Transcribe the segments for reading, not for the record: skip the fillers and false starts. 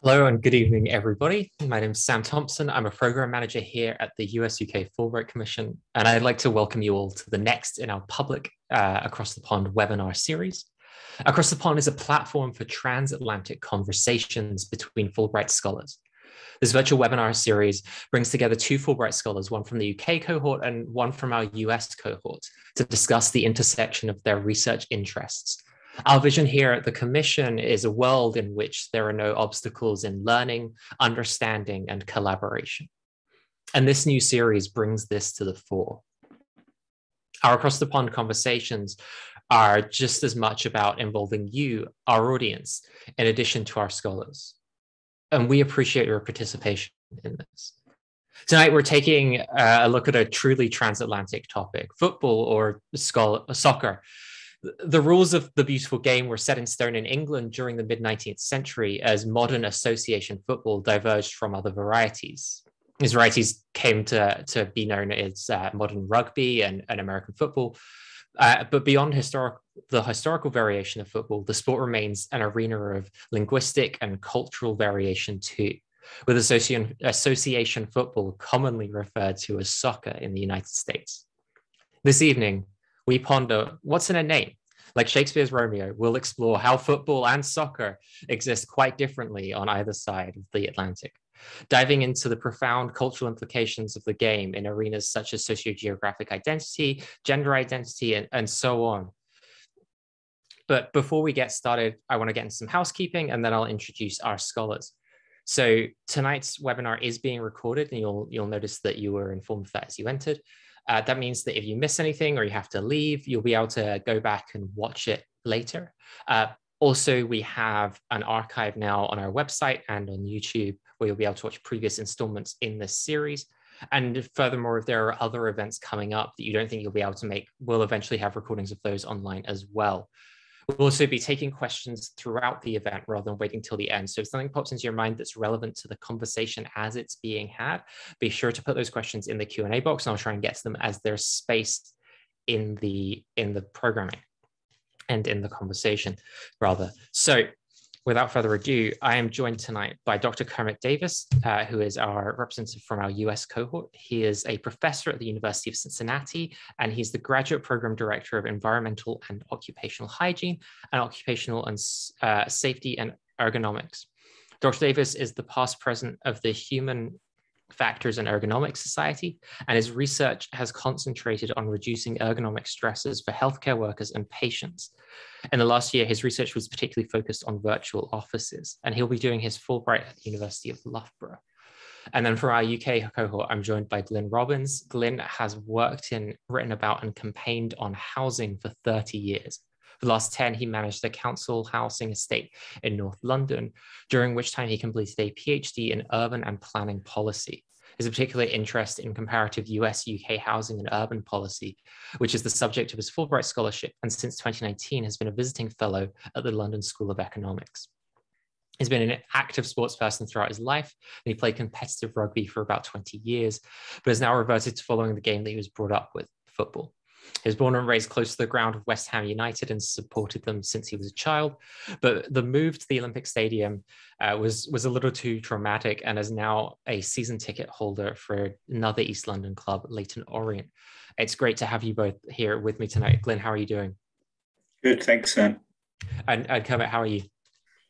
Hello and good evening, everybody. My name is Sam Thompson. I'm a program manager here at the US UK Fulbright Commission, and I'd like to welcome you all to the next in our public Across the Pond webinar series. Across the Pond is a platform for transatlantic conversations between Fulbright scholars. This virtual webinar series brings together two Fulbright scholars, one from the UK cohort and one from our US cohort, to discuss the intersection of their research interests. Our vision here at the Commission is a world in which there are no obstacles in learning, understanding, and collaboration. And this new series brings this to the fore. Our Across the Pond conversations are just as much about involving you, our audience, in addition to our scholars. And we appreciate your participation in this. Tonight, we're taking a look at a truly transatlantic topic, football or soccer. The rules of the beautiful game were set in stone in England during the mid-19th century as modern association football diverged from other varieties. These varieties came to be known as modern rugby and American football. But beyond the historical variation of football, the sport remains an arena of linguistic and cultural variation too, with association football commonly referred to as soccer in the United States. This evening, we ponder what's in a name. Like Shakespeare's Romeo, we'll explore how football and soccer exist quite differently on either side of the Atlantic, diving into the profound cultural implications of the game in arenas such as socio-geographic identity, gender identity, and so on. But before we get started, I want to get into some housekeeping, and then I'll introduce our scholars. So tonight's webinar is being recorded, and you'll notice that you were informed of that as you entered. That means that if you miss anything or you have to leave, you'll be able to go back and watch it later. Also, we have an archive now on our website and on YouTube where you'll be able to watch previous installments in this series. And furthermore, if there are other events coming up that you don't think you'll be able to make, we'll eventually have recordings of those online as well. We'll also be taking questions throughout the event rather than waiting till the end. So if something pops into your mind that's relevant to the conversation as it's being had, be sure to put those questions in the Q&A box, and I'll try and get to them as there's space in the programming and in the conversation, rather. So without further ado, I am joined tonight by Dr. Kermit Davis, who is our representative from our US cohort. He is a professor at the University of Cincinnati, and he's the graduate program director of environmental and occupational hygiene and occupational and safety and ergonomics. Dr. Davis is the past president of the Human Factors and Ergonomics Society, and his research has concentrated on reducing ergonomic stresses for healthcare workers and patients. In the last year, his research was particularly focused on virtual offices, and he'll be doing his Fulbright at the University of Loughborough. And then for our UK cohort, I'm joined by Glyn Robbins. Glyn has written about, and campaigned on housing for 30 years. For the last 10, he managed a council housing estate in North London, during which time he completed a PhD in urban and planning policy. His particular interest in comparative US-UK housing and urban policy, which is the subject of his Fulbright scholarship, and since 2019 has been a visiting fellow at the London School of Economics. He's been an active sports person throughout his life, and he played competitive rugby for about 20 years, but has now reverted to following the game that he was brought up with, football. He was born and raised close to the ground of West Ham United and supported them since he was a child. But the move to the Olympic Stadium was a little too traumatic, and is now a season ticket holder for another East London club, Leyton Orient. It's great to have you both here with me tonight. Glyn, how are you doing? Good, thanks, Sam. And Kermit, how are you?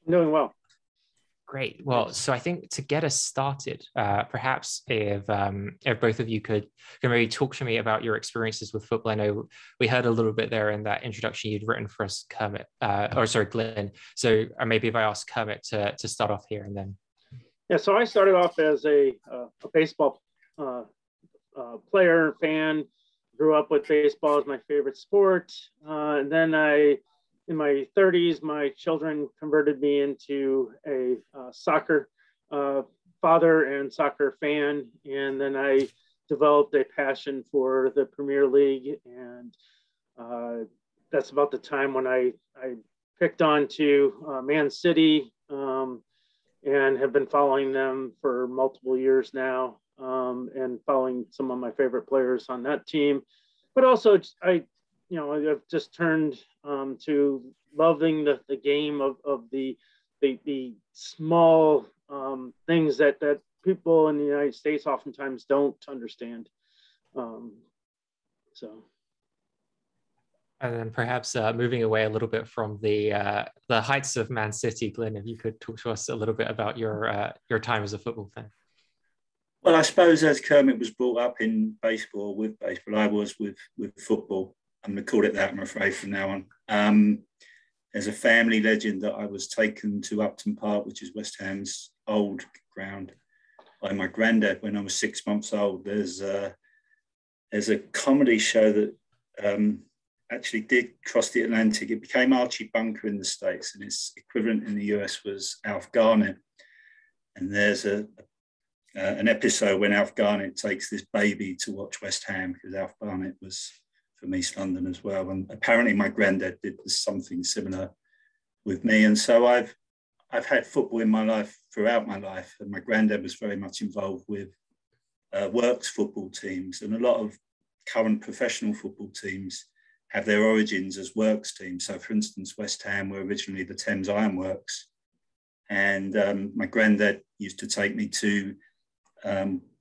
I'm doing well. Great. Well, so I think to get us started, perhaps if both of you could maybe talk to me about your experiences with football. I know we heard a little bit there in that introduction you'd written for us, Kermit, Glyn. So maybe if I ask Kermit to start off here and then. Yeah, so I started off as a baseball player, fan, grew up with baseball as my favorite sport. And then in my 30s, my children converted me into a soccer father and soccer fan. And then I developed a passion for the Premier League. And that's about the time when I picked on to Man City and have been following them for multiple years now, and following some of my favorite players on that team. But also I've just turned to loving the game of the small things that people in the United States oftentimes don't understand. And then perhaps moving away a little bit from the heights of Man City, Glenn, if you could talk to us a little bit about your time as a football fan. Well, I suppose as Kermit was brought up in baseball, I was with football. I'm going to call it that, I'm afraid, from now on. There's a family legend that I was taken to Upton Park, which is West Ham's old ground, by my granddad when I was 6 months old. There's a comedy show that actually did cross the Atlantic. It became Archie Bunker in the States, and its equivalent in the US was Alf Garnett. And there's an episode when Alf Garnett takes this baby to watch West Ham, because Alf Garnett was from East London as well. And apparently my granddad did something similar with me. And so I've had football in my life throughout my life. And my granddad was very much involved with works football teams. And a lot of current professional football teams have their origins as works teams. So for instance, West Ham were originally the Thames Ironworks. And my granddad used to take me to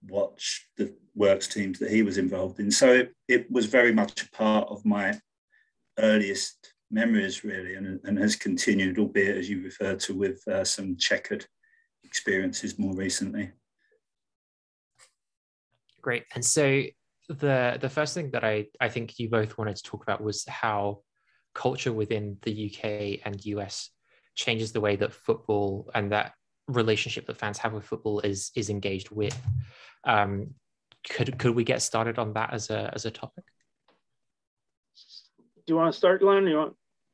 watch the works teams that he was involved in. So it was very much a part of my earliest memories, really, and has continued, albeit, as you referred to, with some checkered experiences more recently. Great. And so the first thing that I think you both wanted to talk about was how culture within the UK and US changes the way that football and that relationship that fans have with football is engaged with. Could we get started on that as a topic? Do you want to start, Glenn?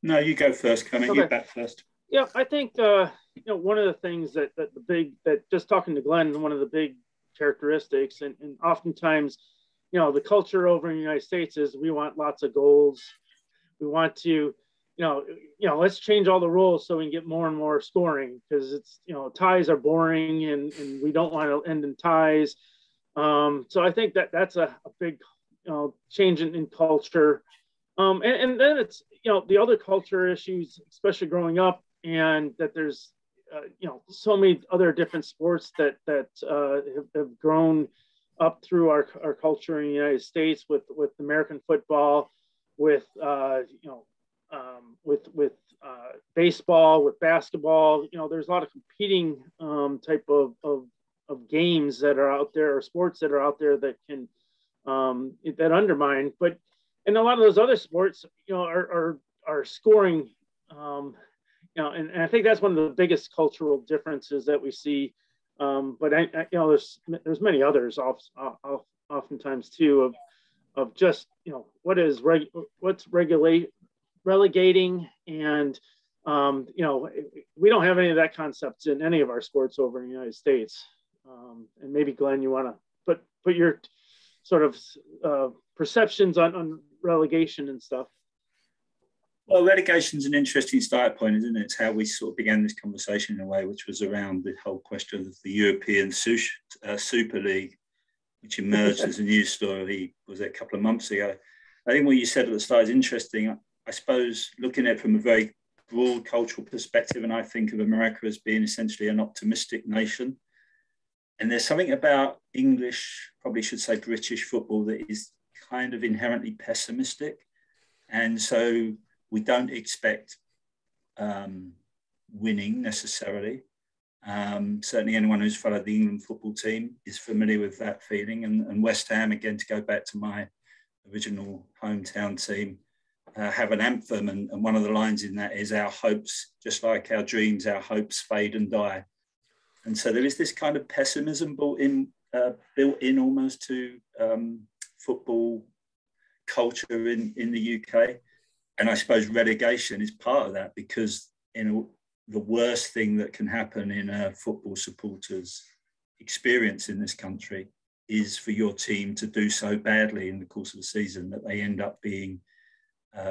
No, you go first. Come in, okay. You back first. Yeah, I think one of the things that just talking to Glenn, one of the big characteristics, and oftentimes, the culture over in the United States is we want lots of goals. We want to, let's change all the rules so we can get more and more scoring, because it's, ties are boring and we don't want to end in ties. So I think that's a big, change in culture. And then it's, the other culture issues, especially growing up, and that there's, so many other different sports that have grown up through our culture in the United States with American football, with baseball, with basketball. There's a lot of competing type of games that are out there, or sports that are out there that can that undermine. But and a lot of those other sports, are scoring. And I think that's one of the biggest cultural differences that we see. But there's many others oftentimes too of just what's relegating, and we don't have any of that concepts in any of our sports over in the United States. And maybe Glenn, you want to put your sort of perceptions on relegation and stuff. Well, relegation is an interesting start point, isn't it? It's how we sort of began this conversation in a way, which was around the whole question of the European Super League, which emerged as a news story, was it a couple of months ago? I think what you said at the start is interesting. I suppose looking at it from a very broad cultural perspective, and I think of America as being essentially an optimistic nation. And there's something about English, probably should say British football, that is kind of inherently pessimistic. And so we don't expect winning necessarily. Certainly anyone who's followed the England football team is familiar with that feeling. And West Ham, again, to go back to my original hometown team, have an anthem. And one of the lines in that is, our hopes, just like our dreams, our hopes fade and die. And so there is this kind of pessimism built in almost to football culture in the UK. And I suppose relegation is part of that, because the worst thing that can happen in a football supporter's experience in this country is for your team to do so badly in the course of the season that they end up being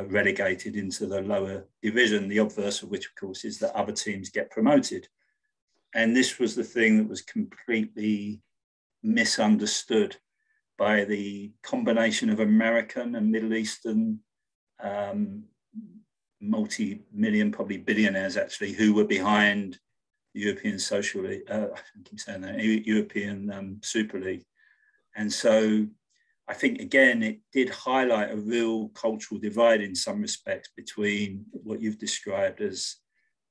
relegated into the lower division, the obverse of which, of course, is that other teams get promoted. And this was the thing that was completely misunderstood by the combination of American and Middle Eastern multi-million, probably billionaires actually, who were behind European Social League, I keep saying that, European Super League. And so I think, again, it did highlight a real cultural divide in some respects between what you've described as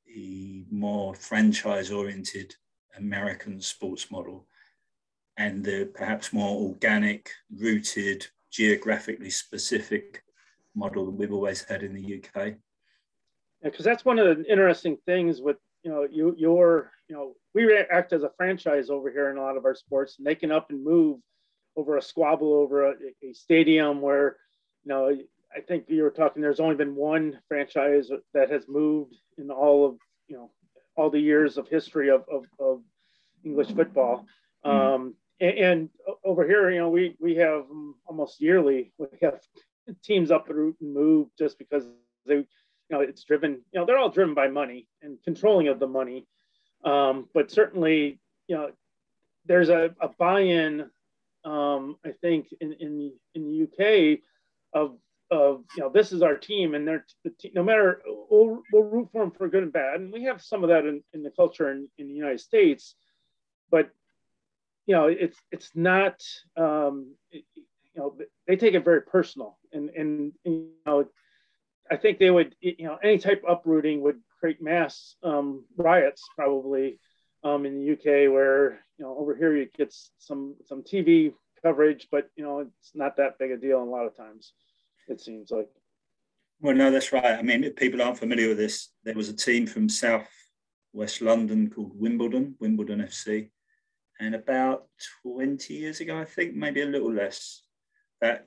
the more franchise-oriented American sports model and the perhaps more organic, rooted, geographically specific model that we've always had in the UK. Yeah, because that's one of the interesting things with, we act as a franchise over here in a lot of our sports, and they can up and move over a squabble over a stadium where, I think you were talking, there's only been one franchise that has moved in all of, all the years of history of English football. And over here, we have almost yearly, we have teams up and move just because they, it's driven, they're all driven by money and controlling of the money. But certainly, there's a buy-in, I think in the UK of this is our team, and no matter, we'll root for them for good and bad, and we have some of that in the culture in the United States, but it's not, they take it very personal, and I think they would, any type of uprooting would create mass riots probably in the UK, where over here you get some TV coverage, but it's not that big a deal a lot of times, it seems like. Well, no, that's right. I mean, if people aren't familiar with this, there was a team from South West London called Wimbledon FC, and about 20 years ago, I think, maybe a little less, that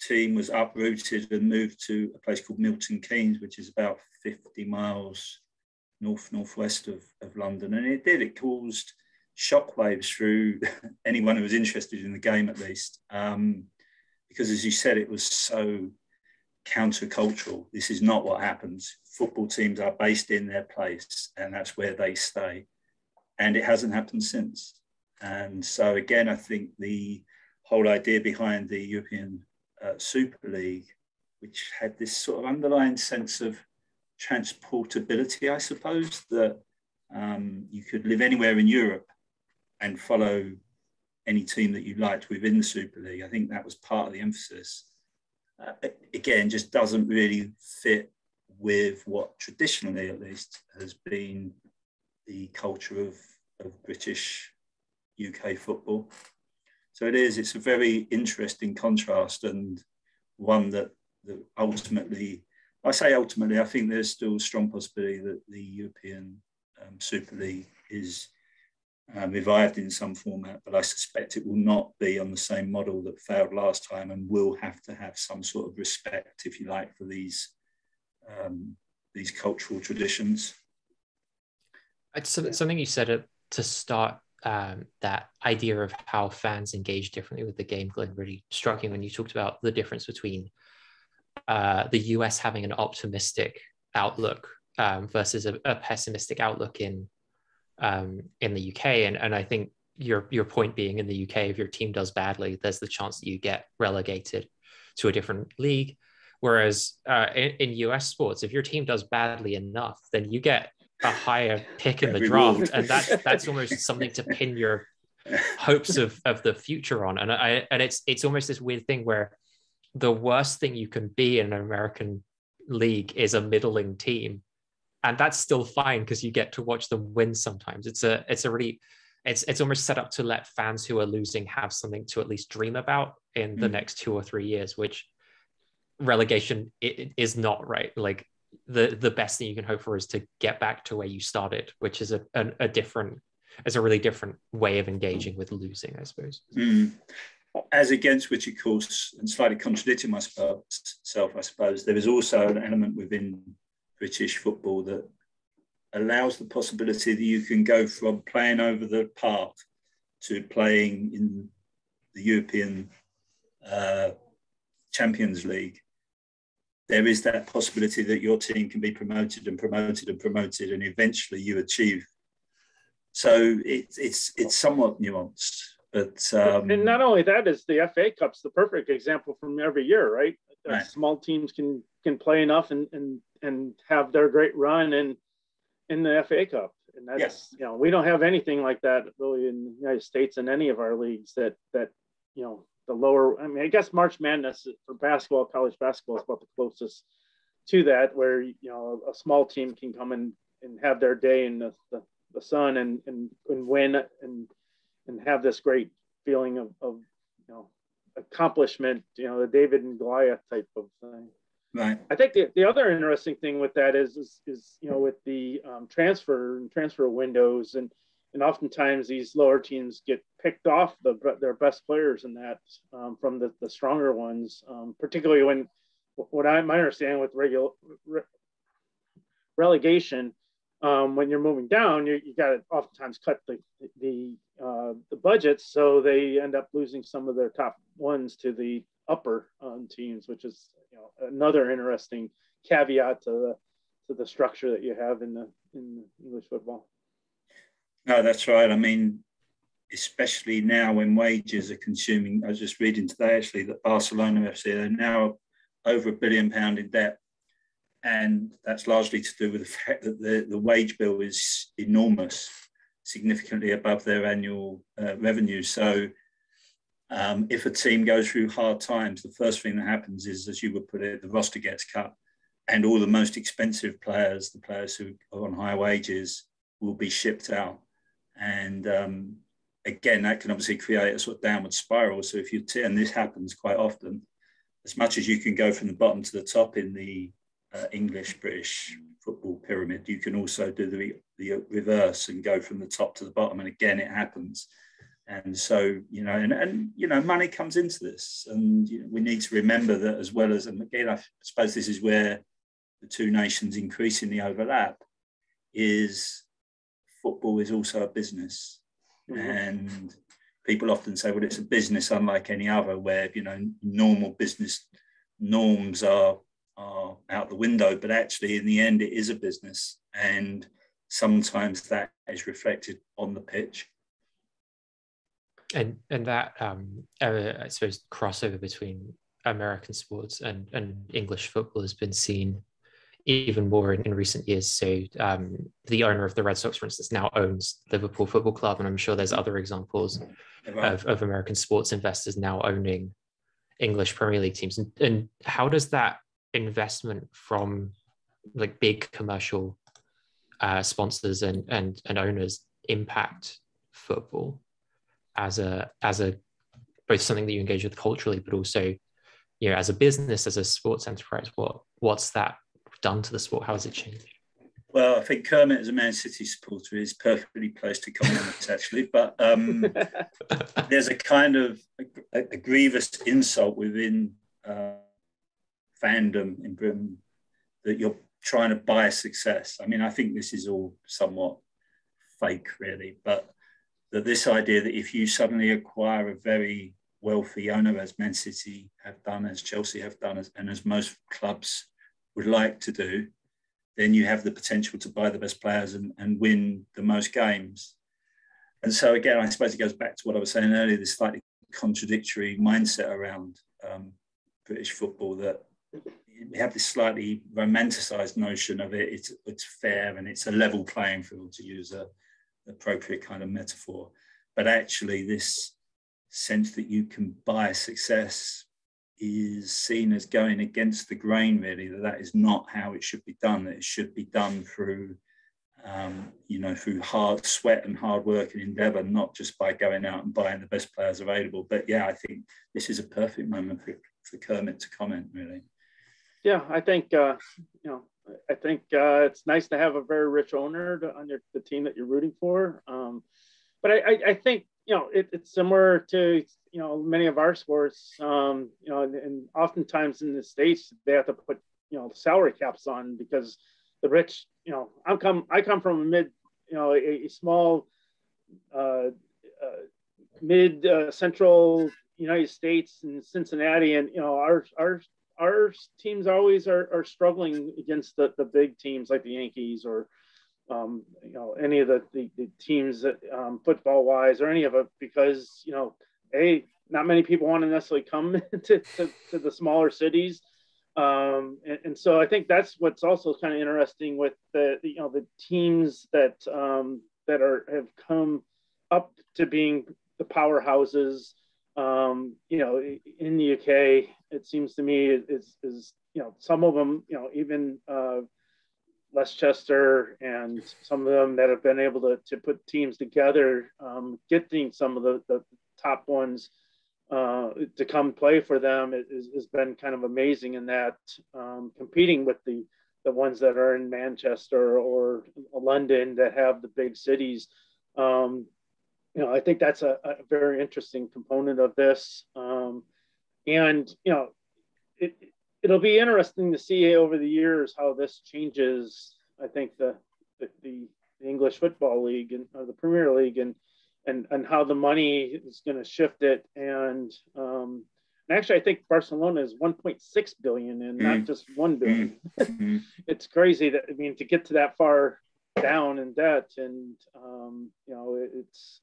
team was uprooted and moved to a place called Milton Keynes, which is about 50 miles northwest of London. And it caused shockwaves through anyone who was interested in the game, at least, because, as you said, it was so countercultural. This is not what happens. Football teams are based in their place, and that's where they stay. And it hasn't happened since. And so, again, I think the whole idea behind the European Super League, which had this sort of underlying sense of transportability, I suppose, that you could live anywhere in Europe and follow any team that you liked within the Super League. I think that was part of the emphasis. Again, just doesn't really fit with what traditionally, at least, has been the culture of British UK football. So it's a very interesting contrast, and one that ultimately, I think there's still a strong possibility that the European Super League is revived in some format, but I suspect it will not be on the same model that failed last time, and will have to have some sort of respect, if you like, for these cultural traditions. It's something you said to start, that idea of how fans engage differently with the game, Glenn, really struck me when you talked about the difference between the US having an optimistic outlook versus a pessimistic outlook in the UK. And I think your point being, in the UK, if your team does badly, there's the chance that you get relegated to a different league. Whereas in US sports, if your team does badly enough, then you get a higher pick in the draft, and that's almost something to pin your hopes of the future on. And it's almost this weird thing where the worst thing you can be in an American league is a middling team, and that's still fine because you get to watch them win sometimes. It's almost set up to let fans who are losing have something to at least dream about in the next 2 or 3 years, which relegation is not, right? Like, the best thing you can hope for is to get back to where you started, which is a really different way of engaging with losing, I suppose. As against which, of course, and slightly contradicting myself, I suppose, there is also an element within British football that allows the possibility that you can go from playing over the park to playing in the European Champions League. There is that possibility that your team can be promoted and promoted and promoted, and eventually you achieve. So it's somewhat nuanced, but and not only that, is the FA Cup's the perfect example from every year, right? Right. Small teams can play enough and have their great run in the FA Cup, and that's, we don't have anything like that really in the United States in any of our leagues that, the lower, I mean, I guess March Madness for basketball, college basketball is about the closest to that, where, a small team can come in and have their day in the sun and win and have this great feeling of accomplishment, the David and Goliath type of thing. Right. I think the other interesting thing with that is with the transfer windows, and oftentimes these lower teams get picked off their best players in that from the stronger ones, particularly when my understanding with relegation, when you're moving down, you got to oftentimes cut the budgets, so they end up losing some of their top ones to the upper teams, which is another interesting caveat to the structure that you have in English football. No, that's right. I mean, especially now when wages are consuming. I was just reading today actually that Barcelona FC are now over £1 billion in debt, and that's largely to do with the fact that the wage bill is enormous, significantly above their annual revenue. So if a team goes through hard times, the first thing that happens is, as you would put it, the roster gets cut, and all the most expensive players, the players who are on high wages, will be shipped out. And again, that can obviously create a sort of downward spiral. So if and this happens quite often, as much as you can go from the bottom to the top in the English-British football pyramid, you can also do the reverse and go from the top to the bottom. And again, it happens. And so, money comes into this. And we need to remember that as well as, and again, I suppose this is where the two nations increasingly overlap, is football is also a business. Mm-hmm. And people often say, well, it's a business unlike any other, where, normal business norms are out the window, but actually in the end, it is a business. And sometimes that is reflected on the pitch. And that, I suppose, crossover between American sports and English football has been seen even more in recent years. So the owner of the Red Sox, for instance, now owns Liverpool Football Club, and I'm sure there's other examples of American sports investors now owning English Premier League teams. And how does that investment from like big commercial sponsors and owners impact football as a both something that you engage with culturally, but also as a business, as a sports enterprise? What's that done to the sport? How has it changed? Well, I think Kermit, as a Man City supporter, is perfectly placed to comment on this, actually. But there's a kind of a grievous insult within fandom in Britain that you're trying to buy success. I mean, I think this is all somewhat fake, really, but that this idea that if you suddenly acquire a very wealthy owner, as Man City have done, as Chelsea have done, and as most clubs would like to do, then you have the potential to buy the best players and win the most games. And so again, I suppose it goes back to what I was saying earlier, this slightly contradictory mindset around British football, that we have this slightly romanticized notion of it. It's fair and it's a level playing field, to use an appropriate kind of metaphor. But actually this sense that you can buy success is seen as going against the grain, really, that is not how it should be done. That it should be done through, through hard sweat and hard work and endeavour, not just by going out and buying the best players available. But yeah, I think this is a perfect moment for Kermit to comment, really. Yeah, I think, it's nice to have a very rich owner on the team that you're rooting for. But I think, it's similar to, many of our sports, and oftentimes in the States, they have to put, salary caps on because the rich, I come from a small, mid central United States in Cincinnati, and, our teams always are struggling against the big teams like the Yankees or, any of the teams that football wise or any of it, because, not many people want to necessarily come to the smaller cities. And so I think that's what's also kind of interesting with the teams that have come up to being the powerhouses. In the UK, it seems to me is some of them, even Leicester and some of them that have been able to put teams together, getting some of the top ones to come play for them has been kind of amazing in that, competing with the ones that are in Manchester or London that have the big cities. I think that's a very interesting component of this. It'll be interesting to see over the years how this changes. I think the English Football League or the Premier League and how the money is going to shift it. And actually, I think Barcelona is 1.6 billion and not just 1 billion. It's crazy to get to that far down in debt, and it's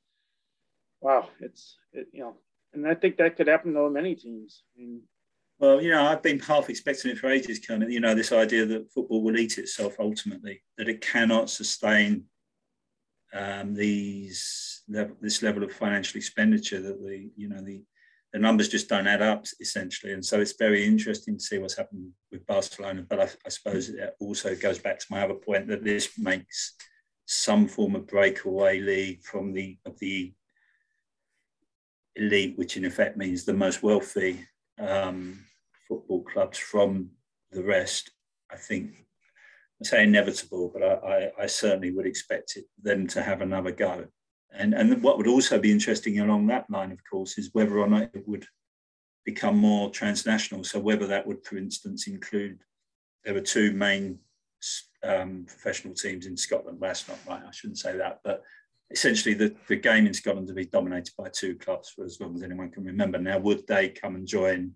wow. And I think that could happen to many teams. Well, I've been half expecting it for ages, Kermit. This idea that football will eat itself ultimately, that it cannot sustain this level of financial expenditure, that the numbers just don't add up, essentially. And so it's very interesting to see what's happened with Barcelona. But I suppose it also goes back to my other point, that this makes some form of breakaway league from the elite, which in effect means the most wealthy football clubs from the rest. I think, I say inevitable, but I certainly would expect them to have another go. And what would also be interesting along that line, of course, is whether or not it would become more transnational. So whether that would, for instance, include, there were two main professional teams in Scotland. Well, that's not right, I shouldn't say that, but essentially the game in Scotland to be dominated by two clubs for as long as anyone can remember. Now, would they come and join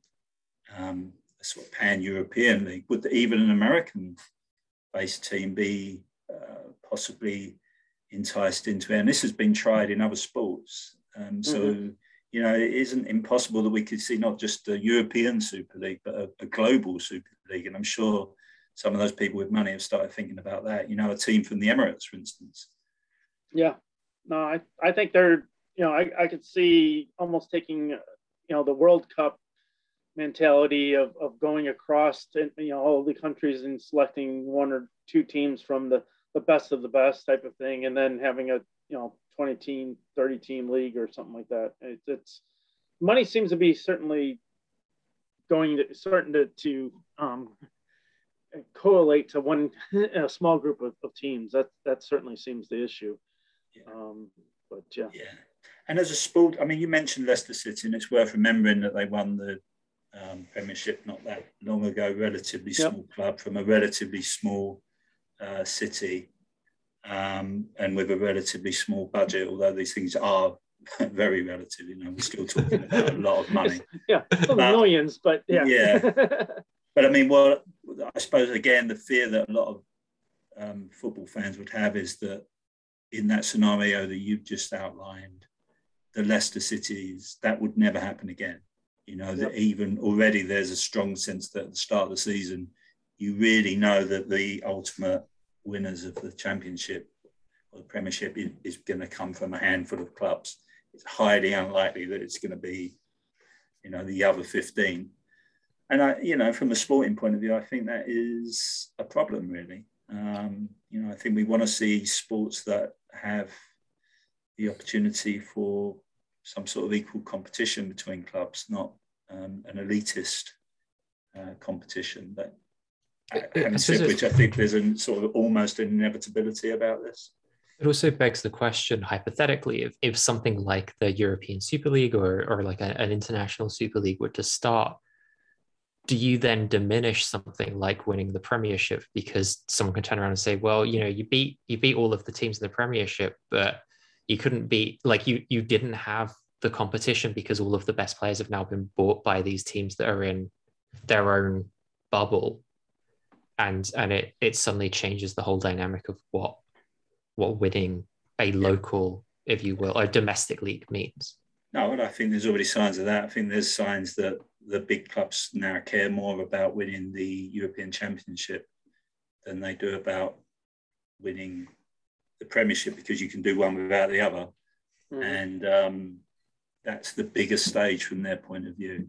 a sort of pan-European league? Would even an American-based team be possibly enticed into it? And this has been tried in other sports. So, it isn't impossible that we could see not just a European Super League, but a global Super League. And I'm sure some of those people with money have started thinking about that. A team from the Emirates, for instance. Yeah. No, I think they're, I could see almost taking, the World Cup mentality of going across to, all the countries and selecting one or two teams from the best of the best type of thing, and then having a 20 team, 30 team league or something like that. It's money seems to be certainly starting to correlate to one a small group of teams. That certainly seems the issue. Yeah. And as a sport, you mentioned Leicester City, and it's worth remembering that they won the Premiership not that long ago. Relatively small club from a relatively small city, and with a relatively small budget. Although these things are very relative, we're still talking about a lot of money. Millions, but yeah. But I suppose again, the fear that a lot of football fans would have is that in that scenario that you've just outlined, the Leicester Cities, that would never happen again. That even already there's a strong sense that at the start of the season, you really know that the ultimate winners of the Championship or the Premiership is going to come from a handful of clubs. It's highly unlikely that it's going to be, the other 15. And from a sporting point of view, I think that is a problem, really. I think we want to see sports that have the opportunity for some sort of equal competition between clubs, not an elitist competition. But having said which, I think there's a sort of almost an inevitability about this. It also begs the question, hypothetically, if something like the European Super League or like an international Super League were to start, do you then diminish something like winning the Premiership because someone can turn around and say, well, you beat all of the teams in the Premiership, but you couldn't beat, like you didn't have the competition because all of the best players have now been bought by these teams that are in their own bubble, and it suddenly changes the whole dynamic of what winning a local, if you will, or domestic league means. No, and I think there's already signs of that. I think there's signs that the big clubs now care more about winning the European Championship than they do about winning the Premiership, because you can do one without the other. Mm-hmm. And that's the biggest stage from their point of view.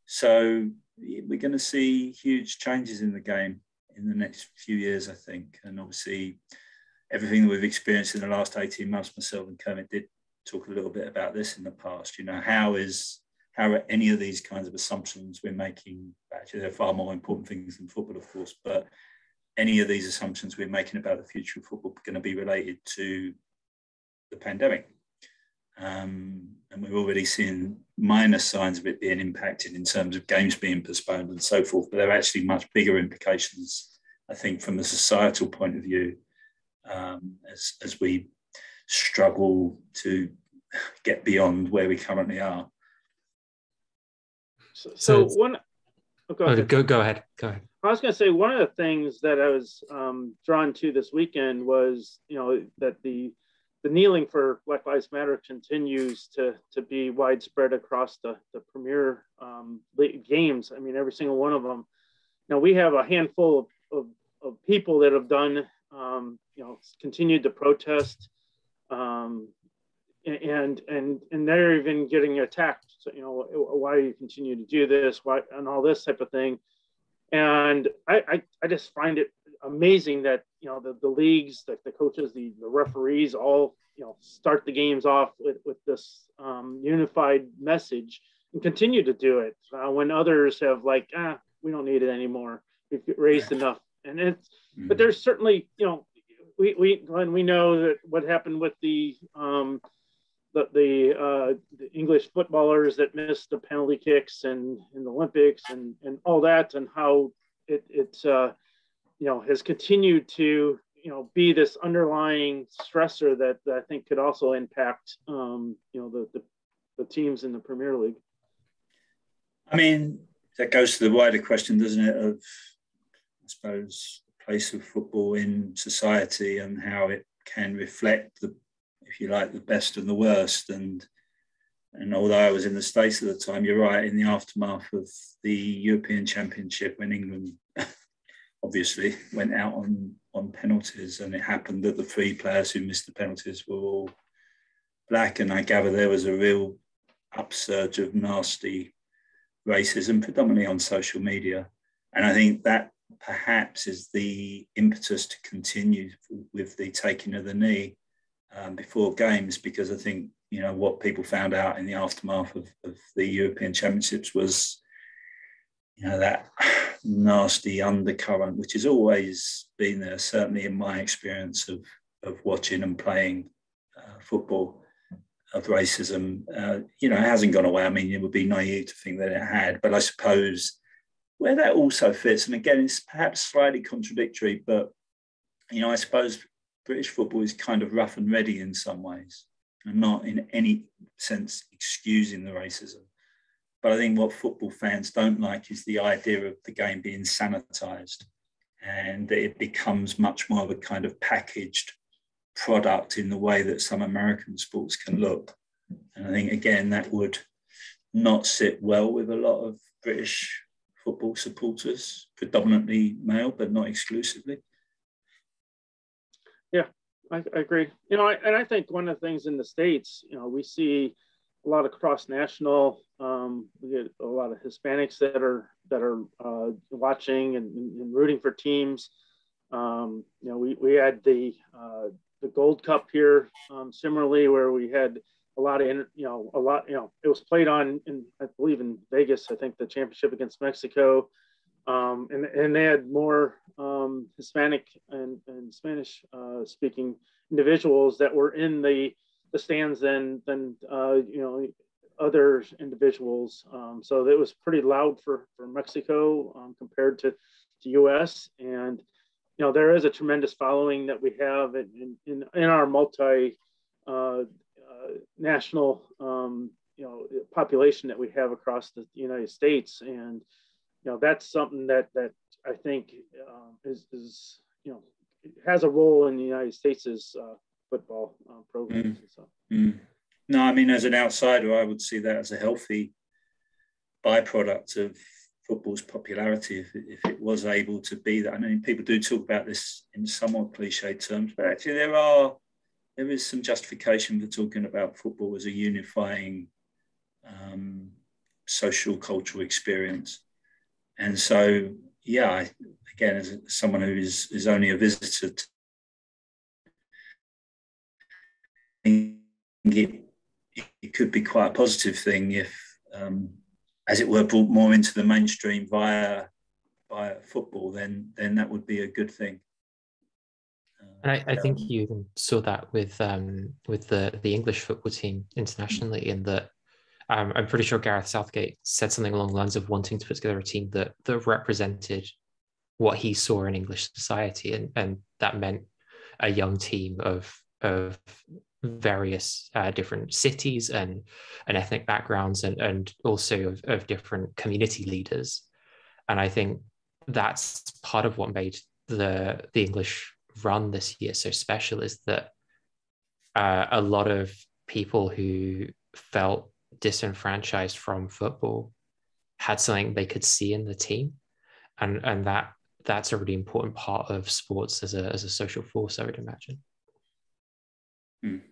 So we're going to see huge changes in the game in the next few years, I think. And obviously, everything that we've experienced in the last 18 months, myself and Kermit did talk a little bit about this in the past. You know, how are any of these kinds of assumptions we're making, actually they're far more important things than football, of course, but any of these assumptions we're making about the future of football are going to be related to the pandemic. And we're already seeing minor signs of it being impacted in terms of games being postponed and so forth, but there are actually much bigger implications, I think, from a societal point of view, as we struggle to get beyond where we currently are. So one, go ahead. Go ahead. I was going to say, one of the things that I was drawn to this weekend was, that the kneeling for Black Lives Matter continues to be widespread across the premier games. I mean, every single one of them. Now, we have a handful of people that have done, continued to protest, and they're even getting attacked. So, why do you continue to do this? Why, and all this type of thing. And I just find it amazing that, the leagues, the coaches, the referees all, start the games off with this unified message and continue to do it when others have we don't need it anymore. We've raised enough. And it's, but there's certainly, we know that what happened with the English footballers that missed the penalty kicks and in the Olympics and all that, and how it's has continued to be this underlying stressor that I think could also impact the teams in the Premier League. I mean, that goes to the wider question, doesn't it, of, I suppose, the place of football in society and how it can reflect if you like, the best and the worst. And although I was in the States at the time, you're right, in the aftermath of the European Championship, when England obviously went out on penalties, and it happened that the 3 players who missed the penalties were all black. And I gather there was a real upsurge of nasty racism, predominantly on social media. And I think that perhaps is the impetus to continue with the taking of the knee before games, because I think, what people found out in the aftermath of the European Championships was, that nasty undercurrent, which has always been there, certainly in my experience of watching and playing football, of racism. It hasn't gone away. I mean, it would be naive to think that it had, but I suppose where that also fits, and again, it's perhaps slightly contradictory, but, I suppose British football is kind of rough and ready in some ways, and not in any sense excusing the racism. But I think what football fans don't like is the idea of the game being sanitized, and that it becomes much more of a kind of packaged product in the way that some American sports can look. And I think, again, that would not sit well with a lot of British football supporters, predominantly male, but not exclusively. Yeah, I agree. And I think one of the things in the States, we see a lot of cross-national, we get a lot of Hispanics that are watching and rooting for teams. We had the Gold Cup here, similarly, where we had a lot, it was played on I believe in Vegas, I think, the championship against Mexico. And they had more Hispanic and Spanish speaking individuals that were in the stands than other individuals. So it was pretty loud for Mexico compared to the U.S. And there is a tremendous following that we have in our multi national population that we have across the United States. And that's something that I think is has a role in the United States' football programs. And so. No, I mean, as an outsider, I would see that as a healthy byproduct of football's popularity if it was able to be that. I mean, people do talk about this in somewhat cliche terms, but actually there is some justification for talking about football as a unifying social cultural experience. And so, yeah, again, as someone who is only a visitor, it could be quite a positive thing if, as it were, brought more into the mainstream via football, then that would be a good thing. And I think you even saw that with the English football team internationally, in that I'm pretty sure Gareth Southgate said something along the lines of wanting to put together a team that represented what he saw in English society, and that meant a young team of various different cities and ethnic backgrounds, and also of different community leaders. And I think that's part of what made the English run this year so special, is that a lot of people who felt disenfranchised from football had something they could see in the team, and that's a really important part of sports as a social force, I would imagine.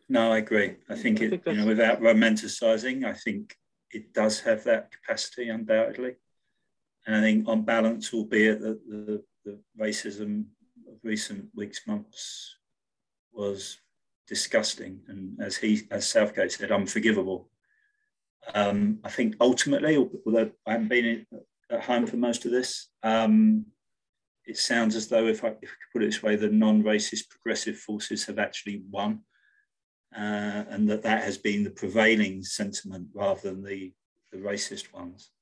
No, I agree. I think without romanticizing, I think it does have that capacity, undoubtedly. And I think on balance, albeit that the racism of recent weeks, months was disgusting, and as Southgate said, unforgivable. I think ultimately, although I haven't been at home for most of this, it sounds as though, if I could put it this way, the non-racist progressive forces have actually won. And that has been the prevailing sentiment rather than the racist ones.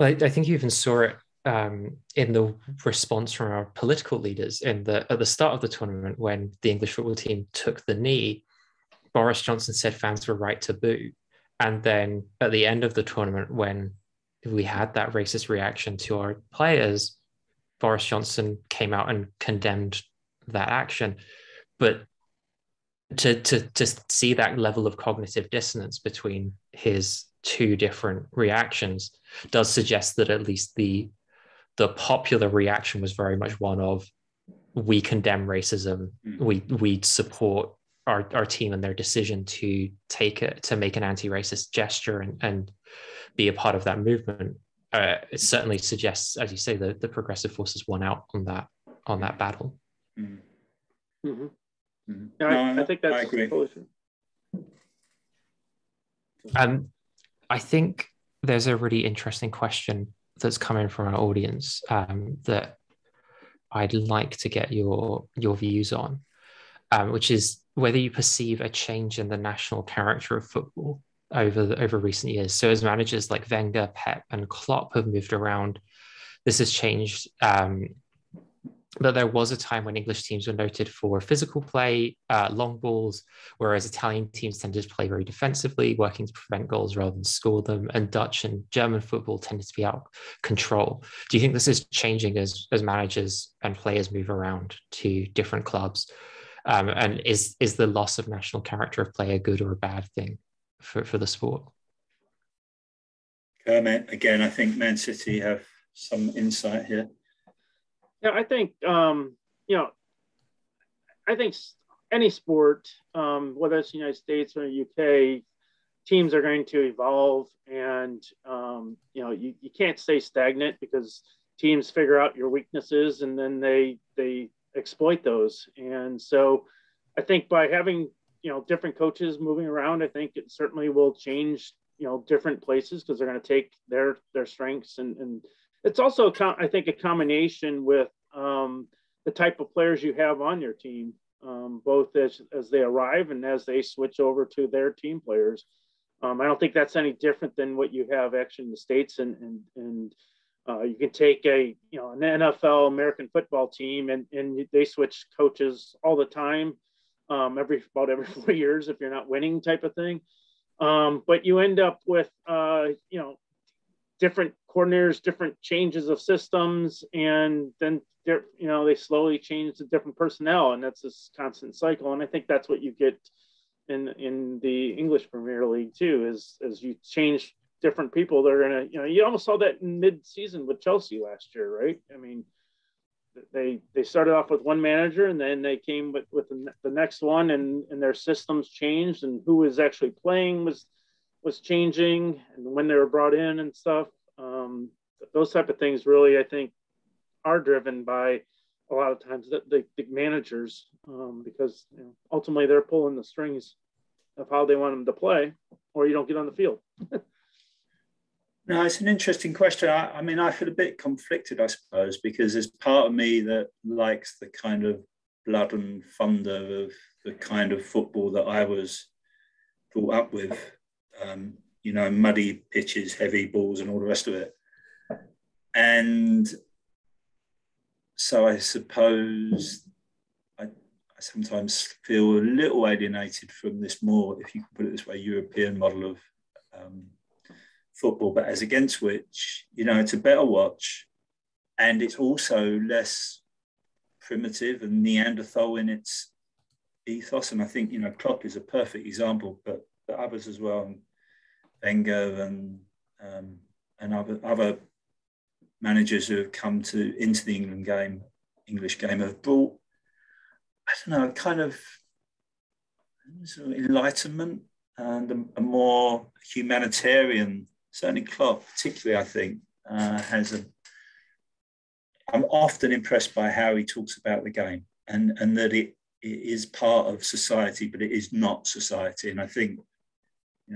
Well, I think you even saw it in the response from our political leaders at the start of the tournament, when the English football team took the knee. Boris Johnson said fans were right to boo. And then at the end of the tournament, when we had that racist reaction to our players, Boris Johnson came out and condemned that action. But to see that level of cognitive dissonance between his two different reactions does suggest that at least the popular reaction was very much one of, we condemn racism, we support our team and their decision to make an anti-racist gesture and be a part of that movement. It certainly suggests, as you say, the progressive forces won out on that battle. Mm-hmm. Mm-hmm. Yeah, I think that's I agree. Totally true. I think there's a really interesting question that's coming from our audience that I'd like to get your views on, which is whether you perceive a change in the national character of football over recent years. So as managers like Wenger, Pep, and Klopp have moved around, this has changed. But there was a time when English teams were noted for physical play, long balls, whereas Italian teams tended to play very defensively, working to prevent goals rather than score them. And Dutch and German football tended to be out of control. Do you think this is changing as managers and players move around to different clubs? And is the loss of national character of play a good or a bad thing for the sport? Kermit, again, I think Man City have some insight here. Yeah, I think I think any sport, whether it's the United States or the UK, teams are going to evolve, and you can't stay stagnant, because teams figure out your weaknesses and then they exploit those. And so I think by having different coaches moving around, I think it certainly will change different places, because they're going to take their strengths, and it's also, I think, a combination with the type of players you have on your team, both as they arrive and as they switch over to their team players. I don't think that's any different than what you have actually in the States, and you can take an NFL American football team and they switch coaches all the time, every 4 years if you're not winning, type of thing. But you end up with different coordinators, different changes of systems, and then they slowly change to different personnel, and that's this constant cycle. And I think that's what you get in the English Premier League too, is as you change different people that are going to, you almost saw that in mid-season with Chelsea last year, right? I mean, they started off with one manager, and then they came with the next one, and their systems changed, and who was actually playing was changing, and when they were brought in and stuff. Those type of things really, I think, are driven by a lot of times the managers, because ultimately they're pulling the strings of how they want them to play, or you don't get on the field. No, it's an interesting question. I mean, I feel a bit conflicted, I suppose, because there's part of me that likes the kind of blood and thunder of the kind of football that I was brought up with, muddy pitches, heavy balls, and all the rest of it. And so I suppose I sometimes feel a little alienated from this more, if you can put it this way, European model of football, but as against which, it's a better watch, and it's also less primitive and Neanderthal in its ethos. And I think, Klopp is a perfect example, but others as well, and Wenger and other managers who have come into the English game have brought, I don't know, a kind of enlightenment and a more humanitarian. Certainly Klopp, particularly, I think, I'm often impressed by how he talks about the game and that it is part of society, but it is not society. And I think,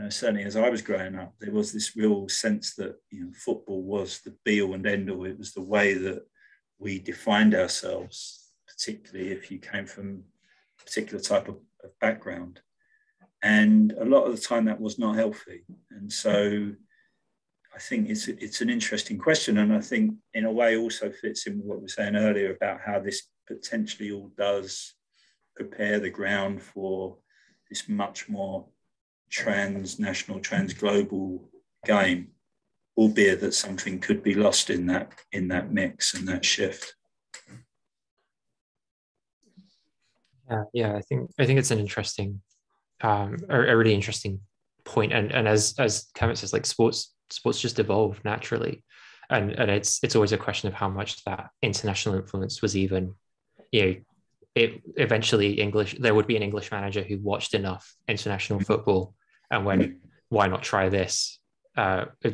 certainly as I was growing up, there was this real sense that, football was the be all and end all. It was the way that we defined ourselves, particularly if you came from a particular type of background. And a lot of the time that was not healthy. And so I think it's an interesting question, and I think in a way also fits in with what we were saying earlier about how this potentially all does prepare the ground for this much more transnational, transglobal game, albeit that something could be lost in that mix and that shift. Yeah, I think it's an interesting, a really interesting point, and as Kevin says, like sports just evolved naturally, and it's always a question of how much that international influence was even, it eventually there would be an English manager who watched enough international football and went, why not try this?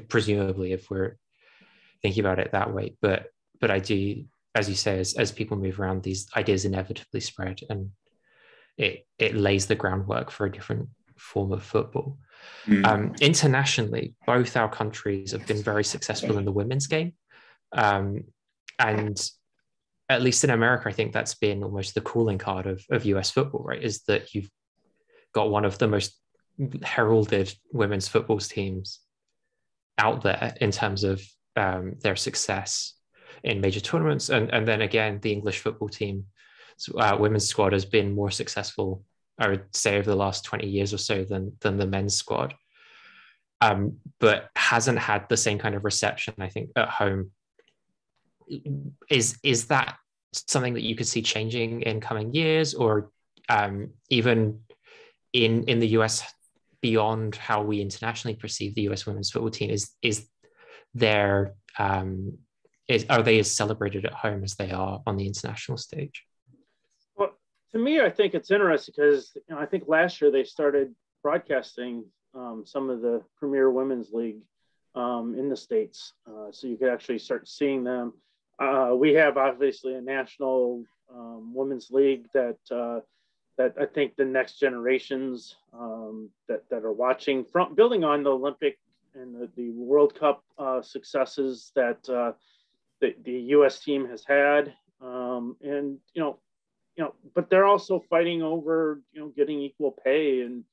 Presumably, if we're thinking about it that way, but I do, as you say, as people move around, these ideas inevitably spread, and it lays the groundwork for a different form of football. Internationally, both our countries have been very successful in the women's game. And at least in America, I think that's been almost the calling card of US football, right? Is that you've got one of the most heralded women's football teams out there in terms of their success in major tournaments. And then again, the English football team, women's squad has been more successful, I would say, over the last 20 years or so than the men's squad, but hasn't had the same kind of reception, I think, at home. Is that something that you could see changing in coming years, or even in the US, beyond how we internationally perceive the US women's football team? Are they as celebrated at home as they are on the international stage? Well, to me, I think it's interesting because I think last year they started broadcasting some of the Premier Women's League in the States, so you could actually start seeing them. We have obviously a national women's league that I think the next generations that are watching, from building on the Olympic and the World Cup successes that the U.S. team has had, and but they're also fighting over getting equal pay and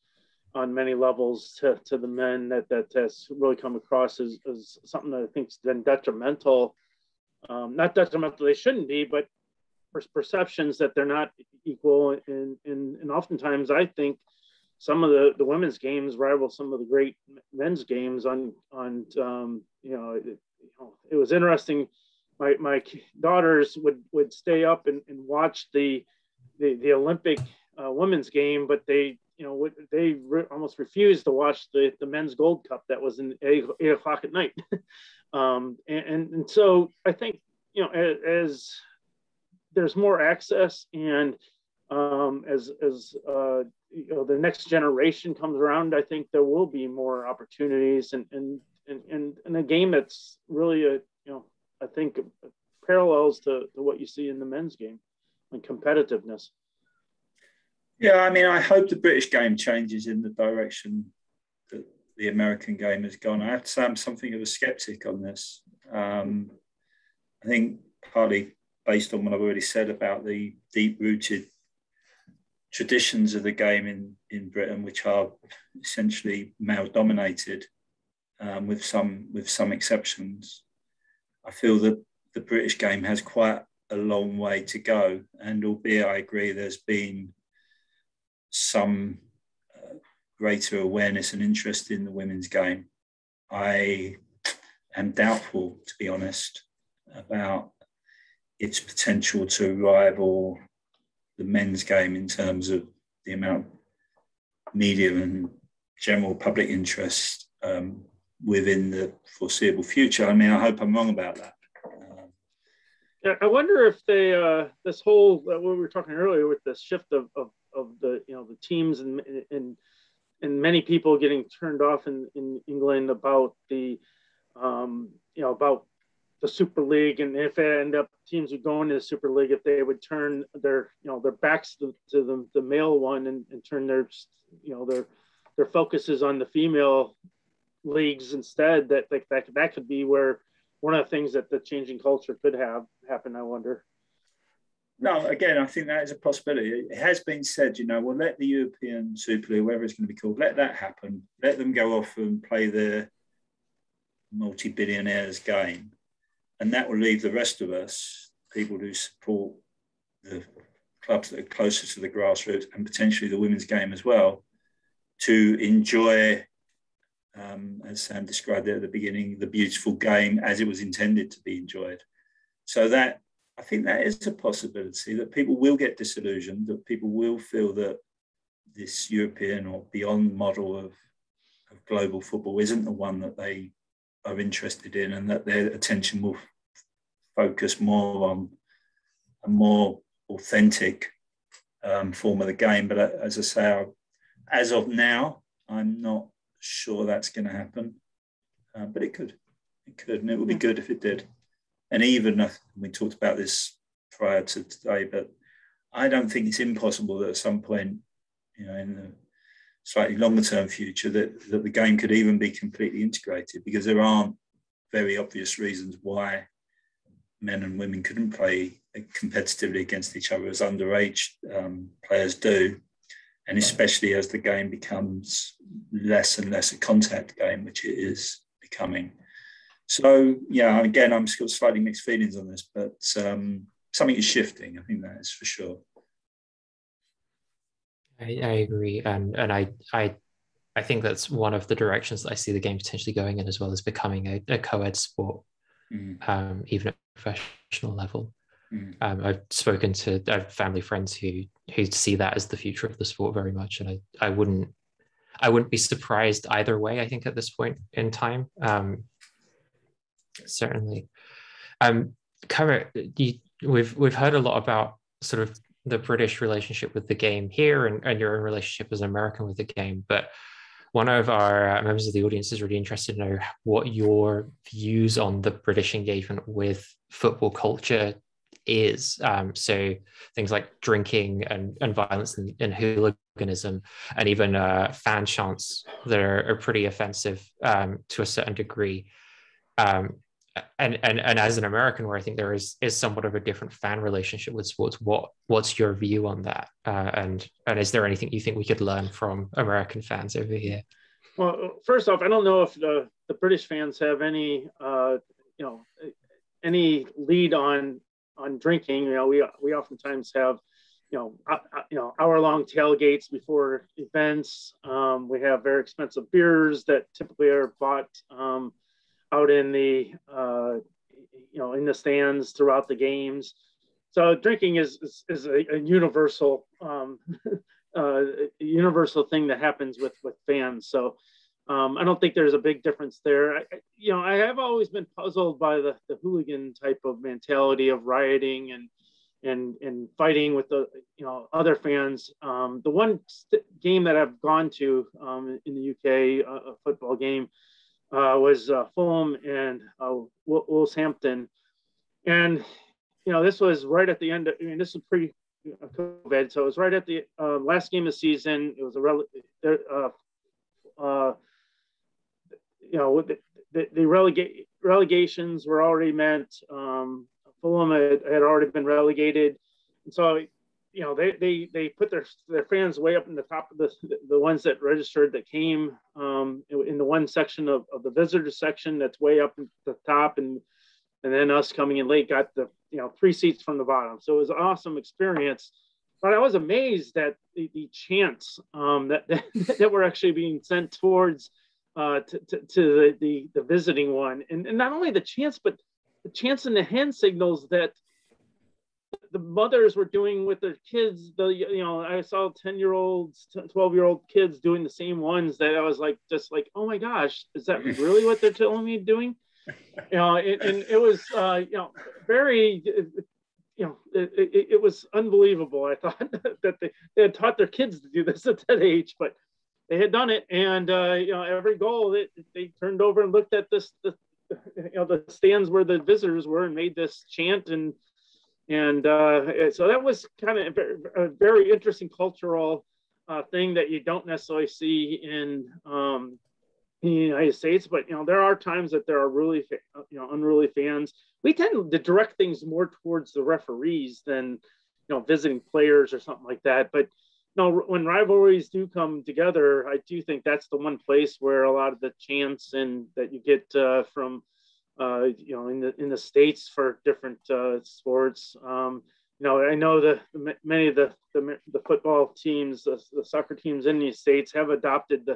on many levels to the men. That has really come across as something that I think's been detrimental. Not detrimental, they shouldn't be, but perceptions that they're not equal. And oftentimes I think some of the women's games rival some of the great men's games on it was interesting. My daughters would stay up and watch the Olympic women's game, but they almost refused to watch the men's Gold Cup that was in 8 o'clock at night. And so I think, as there's more access, and as the next generation comes around, I think there will be more opportunities, and a game that's really I think parallels to what you see in the men's game and competitiveness. Yeah, I mean, I hope the British game changes in the direction that the American game has gone. I have to say I'm something of a skeptic on this. I think partly based on what I've already said about the deep-rooted traditions of the game in Britain, which are essentially male-dominated, with some exceptions. I feel that the British game has quite a long way to go, and albeit I agree there's been some greater awareness and interest in the women's game, I am doubtful, to be honest, about its potential to rival the men's game in terms of the amount of media and general public interest within the foreseeable future. I mean, I hope I'm wrong about that. Yeah, I wonder if they this whole what we were talking earlier with the shift of the the teams and many people getting turned off in England about the about the Super League, and if it end up teams would go into the Super League, if they would turn their their backs to the male one and turn their their focuses on the female leagues instead, that could be where one of the things that the changing culture could have happen, I wonder. No, again, I think that is a possibility. It has been said, we'll let the European Super League, whatever it's going to be called, let that happen. Let them go off and play their multi-billionaires game. And that will leave the rest of us, people who support the clubs that are closer to the grassroots and potentially the women's game as well, to enjoy, as Sam described it at the beginning, the beautiful game as it was intended to be enjoyed. So that, I think that is a possibility, that people will get disillusioned, that people will feel that this European or beyond model of global football isn't the one that they are interested in, and that their attention will focus more on a more authentic form of the game. But as I say, as of now, I'm not sure that's going to happen. But it could, and it would be good if it did. And even, we talked about this prior to today, but I don't think it's impossible that at some point, in the slightly longer term future, that the game could even be completely integrated, because there aren't very obvious reasons why men and women couldn't play competitively against each other as underage players do. And especially as the game becomes less and less a contact game, which it is becoming. So, yeah, again, I'm got slightly mixed feelings on this, but something is shifting. I think that is for sure. I agree. And I think that's one of the directions that I see the game potentially going in, as well as becoming a co-ed sport, even at professional level. I've spoken to family friends who see that as the future of the sport very much, and I wouldn't be surprised either way. I think at this point in time, certainly. We've heard a lot about sort of the British relationship with the game here, and your own relationship as an American with the game, but one of our members of the audience is really interested to know what your views on the British engagement with football culture is. So things like drinking and violence and hooliganism, and even fan chants that are pretty offensive to a certain degree. And as an American, where I think there is somewhat of a different fan relationship with sports, what's your view on that? And is there anything you think we could learn from American fans over here? Well, first off, I don't know if the British fans have any any lead on drinking. We oftentimes have hour-long tailgates before events. We have very expensive beers that typically are bought out in the in the stands throughout the games. So drinking is a universal universal thing that happens with fans. So I don't think there's a big difference there. I have always been puzzled by the hooligan type of mentality of rioting and fighting with the other fans. The one game that I've gone to in the UK, a football game, was Fulham and Wolverhampton, and this was right at the end. This was pre-COVID, so it was right at the last game of the season. It was the relegations were already meant. Fulham had already been relegated, and so they put their fans way up in the top of the ones that registered that came in the one section of the visitor section that's way up at the top, and then us coming in late got the 3 seats from the bottom. So it was an awesome experience. But I was amazed at the chants that were actually being sent towards to the visiting one, and not only the chants, but the chants and the hand signals that the mothers were doing with their kids. I saw 10-year-olds, 12-year-old kids doing the same ones that I was just like, oh my gosh, is that really what they're telling me doing? And it was very. It was unbelievable. I thought that they had taught their kids to do this at that age, but they had done it. And every goal they turned over and looked at the stands where the visitors were and made this chant, and so that was kind of a very interesting cultural thing that you don't necessarily see in the United States. But there are times that there are really unruly fans. We tend to direct things more towards the referees than visiting players or something like that. But when rivalries do come together, I do think that's the one place where a lot of the chants and that you get from in the States for different sports. I know many of the football teams, the soccer teams in the States have adopted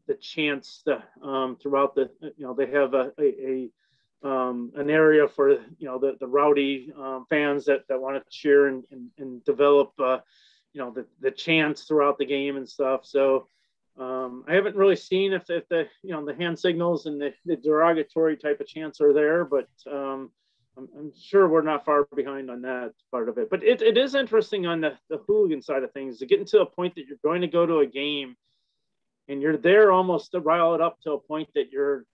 the chants throughout they have an area for the rowdy fans that want to cheer and develop the chants throughout the game and stuff. So I haven't really seen if the the hand signals and the derogatory type of chants are there, but I'm sure we're not far behind on that part of it. But it is interesting on the hooligan side of things to get into a point that you're going to go to a game and you're there almost to rile it up to a point that you're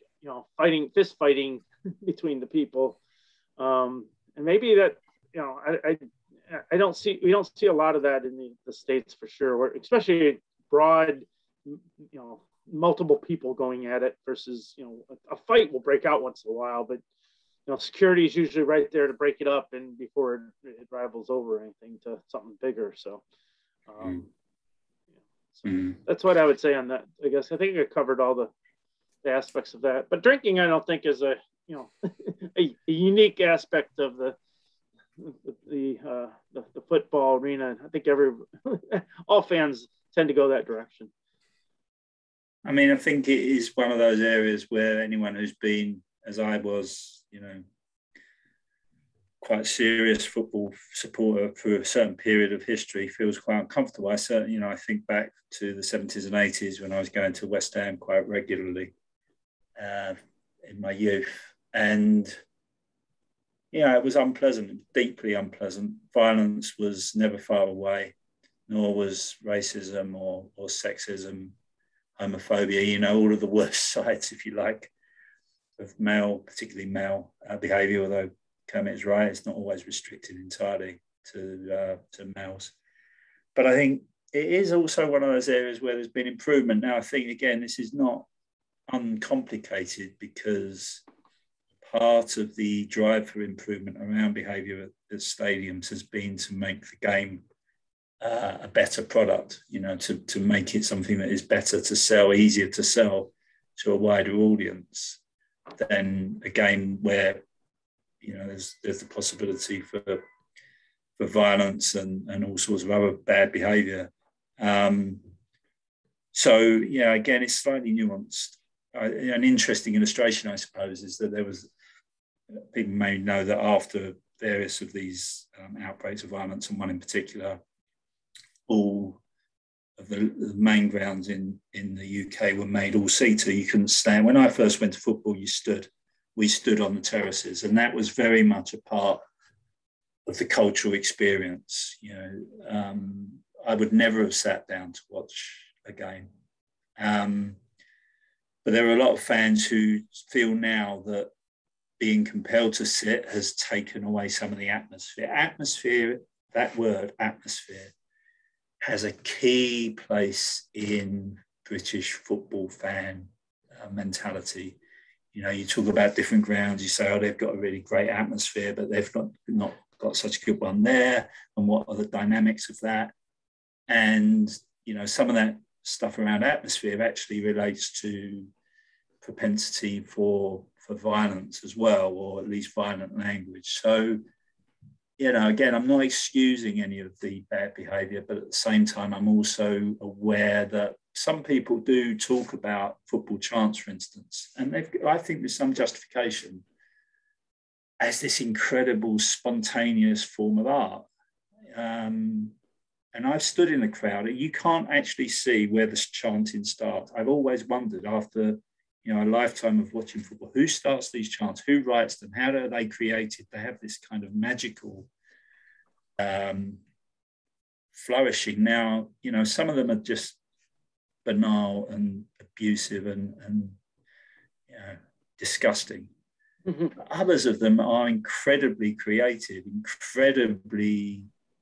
fist fighting between the people, and maybe that we don't see a lot of that in the States for sure, especially broad multiple people going at it versus a fight will break out once in a while, but security is usually right there to break it up and before it rivals over anything to something bigger. So that's what I would say on that. I guess I think I covered all the aspects of that, but drinking I don't think is a a unique aspect of the football arena. I think all fans tend to go that direction. I mean, I think it is one of those areas where anyone who's been, as I was, quite a serious football supporter for a certain period of history feels quite uncomfortable. I certainly, I think back to the 70s and 80s when I was going to West Ham quite regularly in my youth. And, it was unpleasant, deeply unpleasant. Violence was never far away, nor was racism or sexism, homophobia, all of the worst sides, if you like, of particularly male behaviour, although Kermit is right, it's not always restricted entirely to males. But I think it is also one of those areas where there's been improvement. Now, I think, again, this is not uncomplicated because part of the drive for improvement around behaviour at stadiums has been to make the game a better product, to make it something that is better to sell, easier to sell to a wider audience than a game where, there's the possibility for violence and all sorts of other bad behaviour. So, again, it's slightly nuanced. An interesting illustration, I suppose, is that people may know that after various of these outbreaks of violence, and one in particular, all the main grounds in the UK were made all seater. You couldn't stand. When I first went to football, we stood on the terraces, and that was very much a part of the cultural experience. I would never have sat down to watch a game. But there are a lot of fans who feel now that being compelled to sit has taken away some of the atmosphere. Atmosphere, that word, atmosphere, has a key place in British football fan mentality. You talk about different grounds, you say, oh, they've got a really great atmosphere, but they've not got such a good one there, and what are the dynamics of that? And, some of that stuff around atmosphere actually relates to propensity for violence as well, or at least violent language. So, again, I'm not excusing any of the bad behaviour, but at the same time, I'm also aware that some people do talk about football chants, for instance, and I think there's some justification as this incredible spontaneous form of art. And I've stood in the crowd, and you can't actually see where this chanting starts. I've always wondered, after a lifetime of watching football, who starts these chants, who writes them, how are they created? They have this kind of magical flourishing. Now, some of them are just banal and abusive and disgusting. Mm-hmm. Others of them are incredibly creative,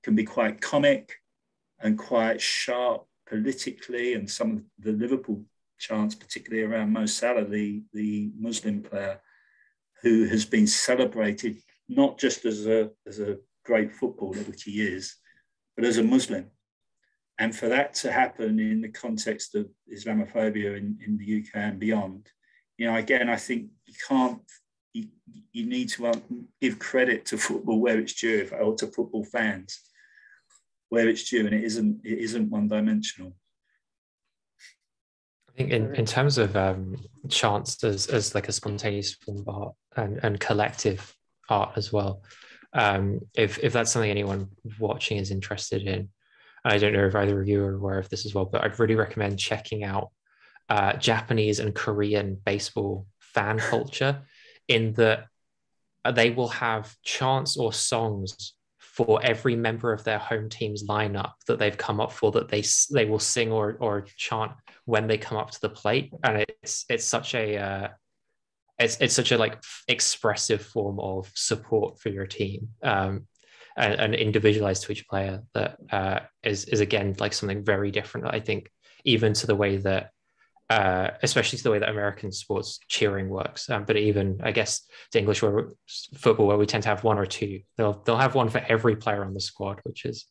can be quite comic and quite sharp politically. And some of the Liverpool chants, particularly around Mo Salah, the Muslim player, who has been celebrated not just as a great footballer, which he is, but as a Muslim. And for that to happen in the context of Islamophobia in the UK and beyond, again, I think you need to give credit to football where it's due, or to football fans where it's due, and it isn't one-dimensional. I think in terms of chants as like a spontaneous form of art and collective art as well, if that's something anyone watching is interested in, I don't know if either of you are aware of this as well, but I'd really recommend checking out Japanese and Korean baseball fan culture, in that they will have chants or songs for every member of their home team's lineup that they've come up for, that they will sing or chant when they come up to the plate. And it's such a like expressive form of support for your team, and individualized to each player, that is again like something very different, I think, even to the way that especially to the way that American sports cheering works, but even I guess to English football, where we tend to have one or two. They'll have one for every player on the squad, which is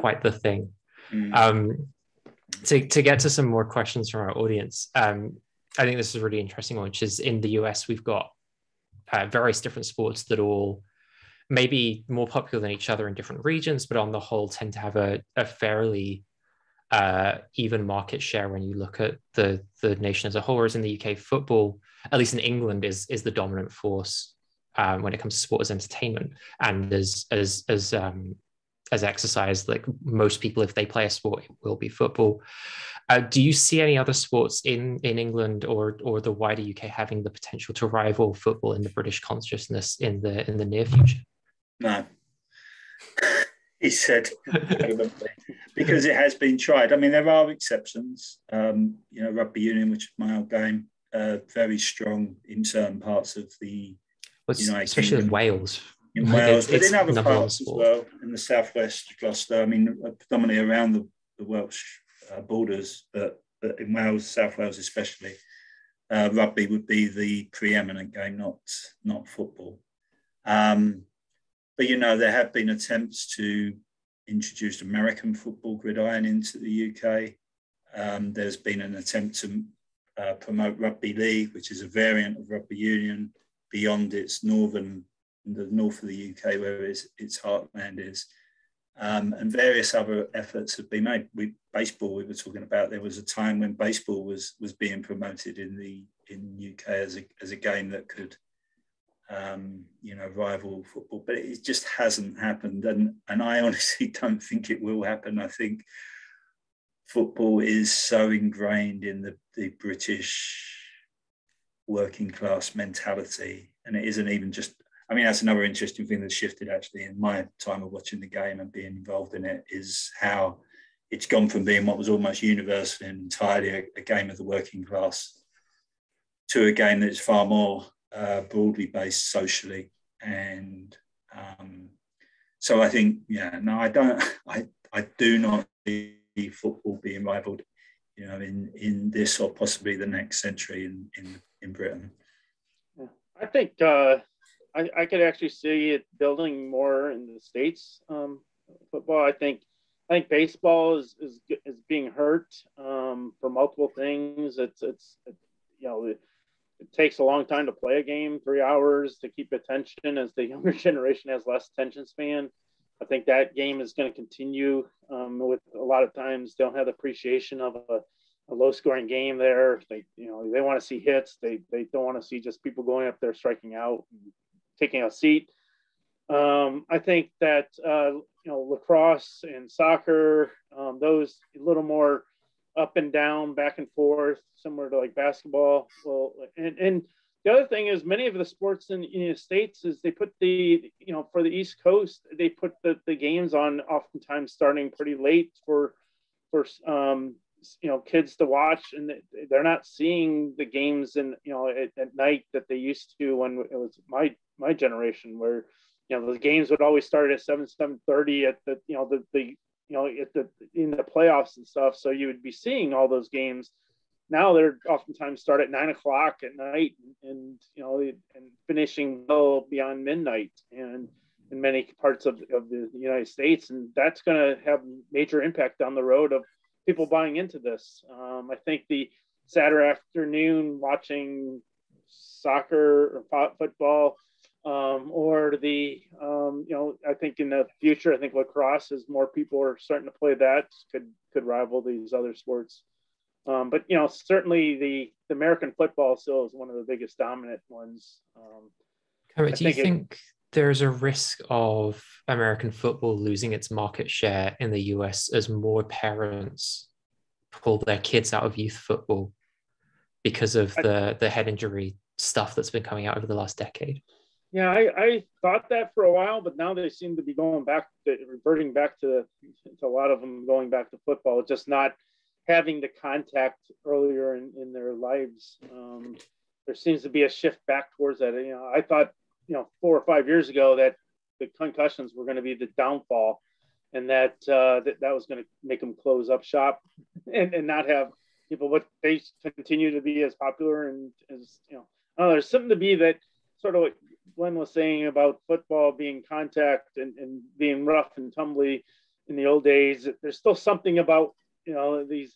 quite the thing. To get to some more questions from our audience, I think this is a really interesting one, which is, in the US, we've got various different sports that all maybe more popular than each other in different regions, but on the whole tend to have a fairly even market share when you look at the nation as a whole. Whereas in the UK, football, at least in England, is the dominant force when it comes to sport as entertainment and as exercise. Like most people, if they play a sport, it will be football. Do you see any other sports in England or the wider UK having the potential to rival football in the British consciousness in the near future? No. He said, because it has been tried. I mean, there are exceptions. Rugby union, which is my old game, very strong in certain parts of the United especially Kingdom. In Wales. In Wales, but in other parts as well, in the southwest, Gloucester. I mean, predominantly around the Welsh borders, but in Wales, South Wales especially, rugby would be the preeminent game, not football. But, there have been attempts to introduce American football gridiron into the UK. There's been an attempt to promote rugby league, which is a variant of rugby union beyond the north of the UK, where its heartland is. And various other efforts have been made. Baseball, we were talking about, there was a time when baseball was being promoted in UK as a game that could rival football, but it just hasn't happened, and I honestly don't think it will happen. I think football is so ingrained in the British working class mentality, and it isn't even just, I mean, that's another interesting thing that shifted actually in my time of watching the game and being involved in it, is how it's gone from being what was almost universal and entirely a game of the working class to a game that's far more broadly based socially. And so I think, I do not see football being rivaled, in this or possibly the next century in Britain. Yeah. I think I could actually see it building more in the States. Football, I think baseball is being hurt for multiple things. It takes a long time to play a game, 3 hours to keep attention, as the younger generation has less attention span. I think that game is going to continue with a lot of times don't have the appreciation of a low scoring game there. They want to see hits. They don't want to see just people going up there striking out and taking a seat. I think that, lacrosse and soccer, those a little more up and down, back and forth, similar to like basketball. Well, and the other thing is many of the sports in the United States is they put for the East Coast, they put the games on oftentimes starting pretty late for kids to watch, and they're not seeing the games at night that they used to when it was my generation, where the games would always start at 7:30 at in the playoffs and stuff. So you would be seeing all those games. Now they're oftentimes start at 9 o'clock at night and finishing well beyond midnight and in many parts of the United States. And that's going to have major impact down the road of people buying into this. I think the Saturday afternoon watching soccer or football, or I think in the future, I think lacrosse, as more people are starting to play that, could rival these other sports. But certainly the American football still is one of the biggest dominant ones. Do you think there's a risk of American football losing its market share in the US as more parents pull their kids out of youth football because of the head injury stuff that's been coming out over the last decade? Yeah, I thought that for a while, but now they seem to be reverting back to a lot of them going back to football, just not having the contact earlier in their lives. There seems to be a shift back towards that. I thought, 4 or 5 years ago that the concussions were going to be the downfall, and that was going to make them close up shop and not have people, but they continue to be as popular and as, there's something to be that sort of what Glenn was saying about football being contact and being rough and tumbly in the old days. There's still something about, these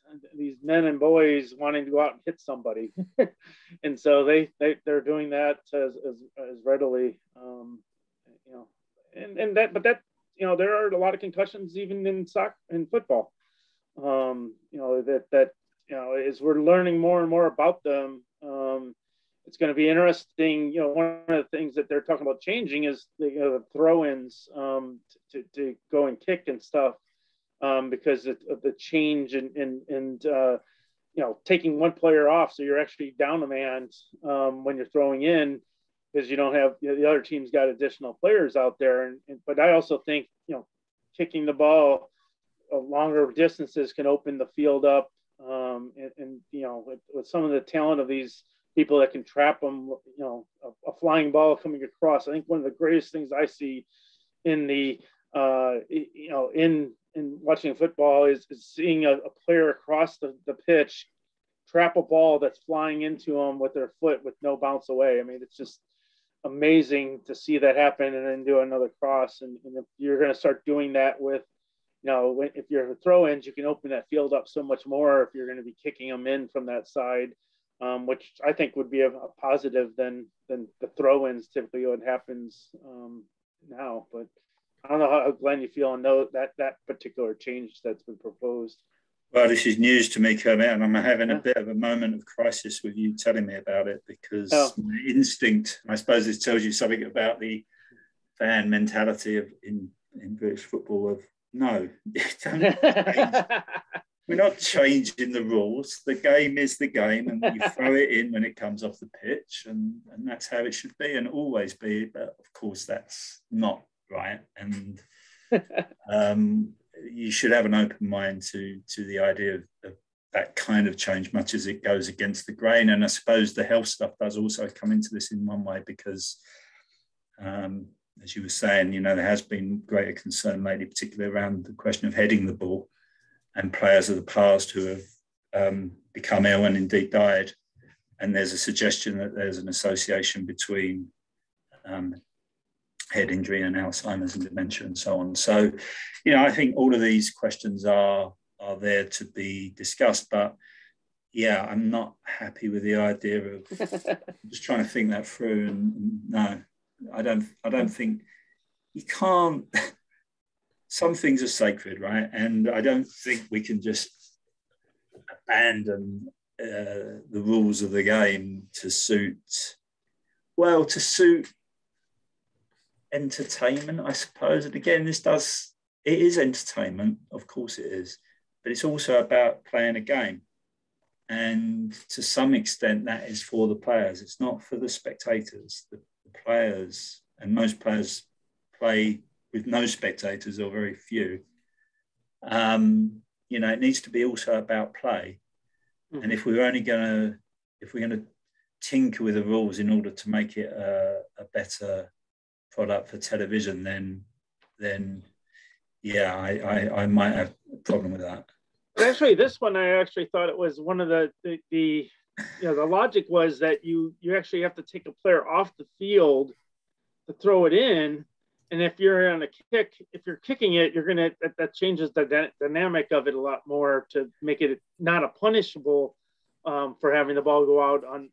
men and boys wanting to go out and hit somebody. And so they're doing that as readily, there are a lot of concussions even in soccer and football, as we're learning more and more about them. It's going to be interesting. One of the things that they're talking about changing is the throw-ins to go and kick and stuff, because of the change and taking one player off, so you're actually down a man when you're throwing in, because you don't have the other team's got additional players out there. But I also think kicking the ball longer distances can open the field up, with some of the talent of these people that can trap them, a flying ball coming across. I think one of the greatest things I see in the, in watching football is seeing a player across the pitch trap a ball that's flying into them with their foot with no bounce away. I mean, it's just amazing to see that happen and then do another cross. And if you're going to start doing that with, if you're throw-ins, you can open that field up so much more if you're going to be kicking them in from that side. Which I think would be a positive than the throw-ins typically what happens now. But I don't know how, Glenn, you feel on that particular change that's been proposed. Well, this is news to me, Kermit, and I'm having a bit of a moment of crisis with you telling me about it, because my instinct, I suppose this tells you something about the fan mentality in British football of, no, don't change. we're not changing the rules. The game is the game, and you throw it in when it comes off the pitch, and that's how it should be and always be. But of course, that's not right. And you should have an open mind to the idea of that kind of change, much as it goes against the grain. And I suppose the health stuff does also come into this in one way, because as you were saying, you know, there has been greater concern lately, particularly around the question of heading the ball, and players of the past who have become ill and indeed died. And there's a suggestion that there's an association between head injury and Alzheimer's and dementia and so on. So, you know, I think all of these questions are there to be discussed. But yeah, I'm not happy with the idea of just trying to think that through. And no, I don't think you can't. Some things are sacred, right? And I don't think we can just abandon the rules of the game to suit entertainment, I suppose. And again, it is entertainment, of course it is, but it's also about playing a game. And to some extent, that is for the players. It's not for the spectators. The players, and most players play with no spectators or very few. You know, it needs to be also about play. Mm-hmm. And if we're going to tinker with the rules in order to make it a better product for television, then yeah, I might have a problem with that. Actually, this one, I actually thought it was one of the you know, the logic was that you actually have to take a player off the field to throw it in. And if you're on a kick, if you're kicking it, that changes the dynamic of it a lot more to make it not a punishable for having the ball go out on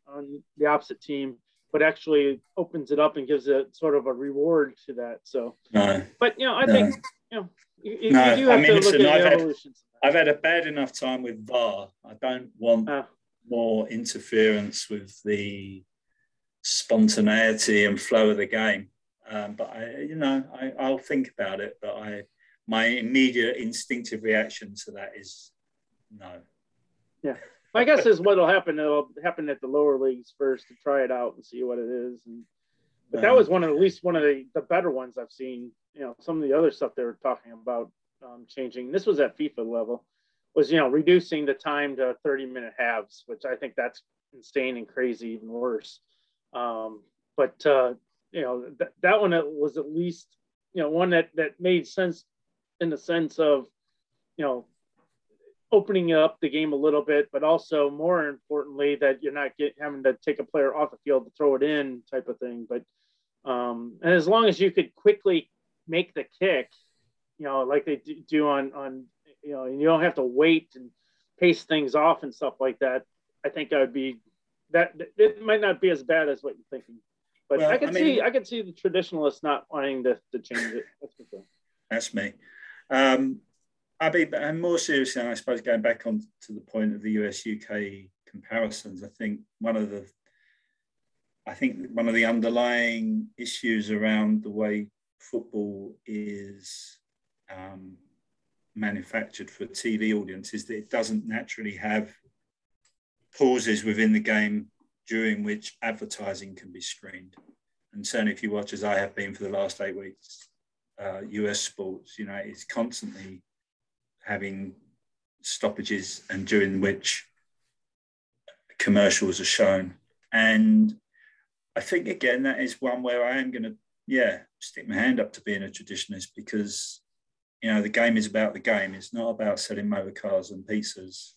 the opposite team, but actually opens it up and gives it sort of a reward to that. So, but you know, I think you know you do have to look at the evolution. I've had a bad enough time with VAR. I don't want more interference with the spontaneity and flow of the game. But I'll think about it. But my immediate instinctive reaction to that is no. Yeah, my guess is what'll happen. It'll happen at the lower leagues first to try it out and see what it is. But that was at least one of the better ones I've seen. You know, some of the other stuff they were talking about changing. This was at FIFA level. Was, you know, reducing the time to 30-minute halves, which I think that's insane and crazy, even worse. You know, that one was at least, you know, one that made sense in the sense of, you know, opening up the game a little bit, but also more importantly that you're not having to take a player off the field to throw it in type of thing. But and as long as you could quickly make the kick, you know, like they do on you know, and you don't have to wait and pace things off and stuff like that, I think I would be that it might not be as bad as what you're thinking. But well, I can see the traditionalists not wanting to change it. That's for sure. That's me. And more seriously, I suppose going back on to the point of the US-UK comparisons, I think one of the underlying issues around the way football is manufactured for a TV audience is that it doesn't naturally have pauses within the game during which advertising can be screened. And certainly if you watch, as I have been for the last 8 weeks, US sports, you know, it's constantly having stoppages and during which commercials are shown. And I think, again, that is one where I am going to, stick my hand up to being a traditionalist, because, you know, the game is about the game. It's not about selling motor cars and pizzas.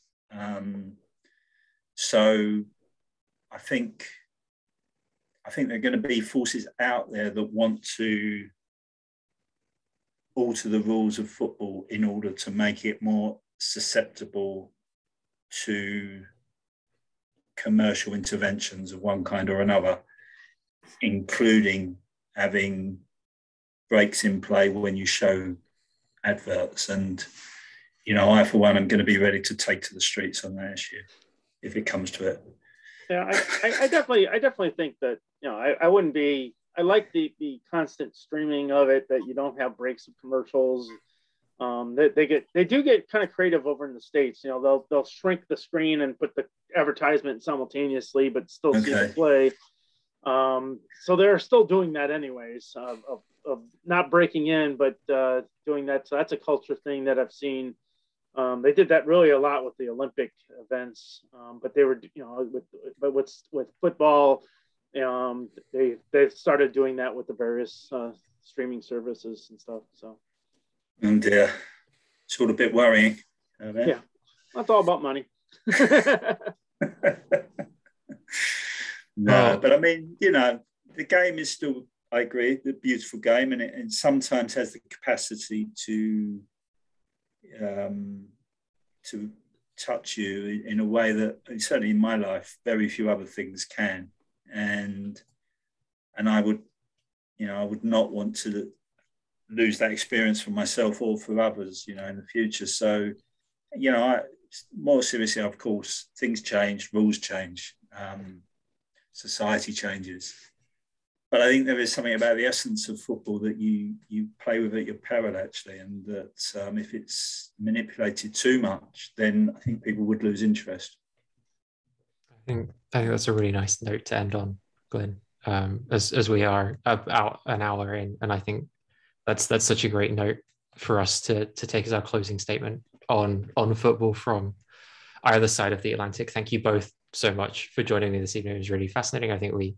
So I think there are going to be forces out there that want to alter the rules of football in order to make it more susceptible to commercial interventions of one kind or another, including having breaks in play when you show adverts. And, you know, I, for one, am going to be ready to take to the streets on that issue if it comes to it. Yeah, I definitely think that, you know, I wouldn't be, I like the constant streaming of it, that you don't have breaks of commercials. They do get kind of creative over in the States. You know, they'll shrink the screen and put the advertisement simultaneously, but still see the play. So they're still doing that anyways, of not breaking in, but doing that. So that's a culture thing that I've seen. They did that really a lot with the Olympic events, but they were, you know, with football, they've started doing that with the various streaming services and stuff. So, and it's all a bit worrying. Yeah, that's all about money. No, but I mean, you know, the game is still, I agree, a beautiful game, and it sometimes has the capacity to touch you in a way that, certainly in my life, very few other things can. And I would not want to lose that experience for myself or for others, you know, in the future. So, you know, more seriously, of course, things change, rules change, society changes. But I think there is something about the essence of football that you play with at your peril, actually, and that if it's manipulated too much, then I think people would lose interest. I think that's a really nice note to end on, Glenn, as we are about an hour in, and I think that's such a great note for us to take as our closing statement on football from either side of the Atlantic. Thank you both so much for joining me this evening. It was really fascinating. I think we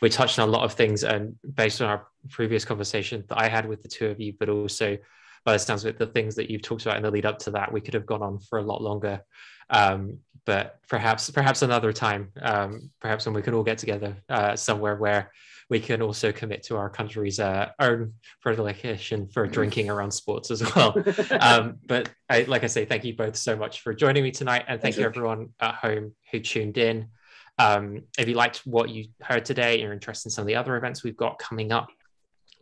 touched on a lot of things, and based on our previous conversation that I had with the two of you, but also by the sounds of it, the things that you've talked about in the lead up to that, we could have gone on for a lot longer. But perhaps another time, perhaps when we can all get together somewhere where we can also commit to our country's own predilection for drinking around sports as well. But like I say, thank you both so much for joining me tonight. And thank you everyone at home who tuned in. If you liked what you heard today, you're interested in some of the other events we've got coming up,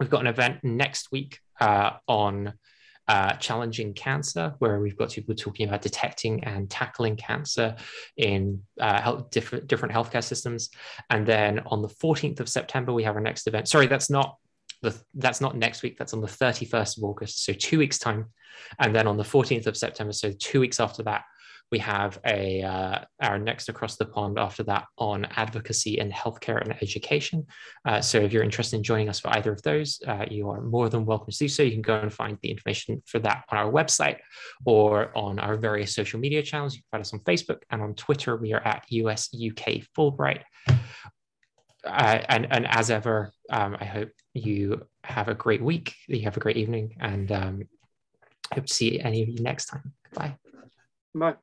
we've got an event next week on challenging cancer, where we've got people talking about detecting and tackling cancer in different healthcare systems. And then on the 14th of September, we have our next event. Sorry, that's not next week. That's on the 31st of August, so 2 weeks time. And then on the 14th of September, so 2 weeks after that, we have our next Across the Pond after that on advocacy in healthcare and education. So if you're interested in joining us for either of those, you are more than welcome to do so. You can go and find the information for that on our website or on our various social media channels. You can find us on Facebook, and on Twitter, we are at US UK Fulbright. And as ever, I hope you have a great week, that you have a great evening, and hope to see any of you next time. Bye. Bye.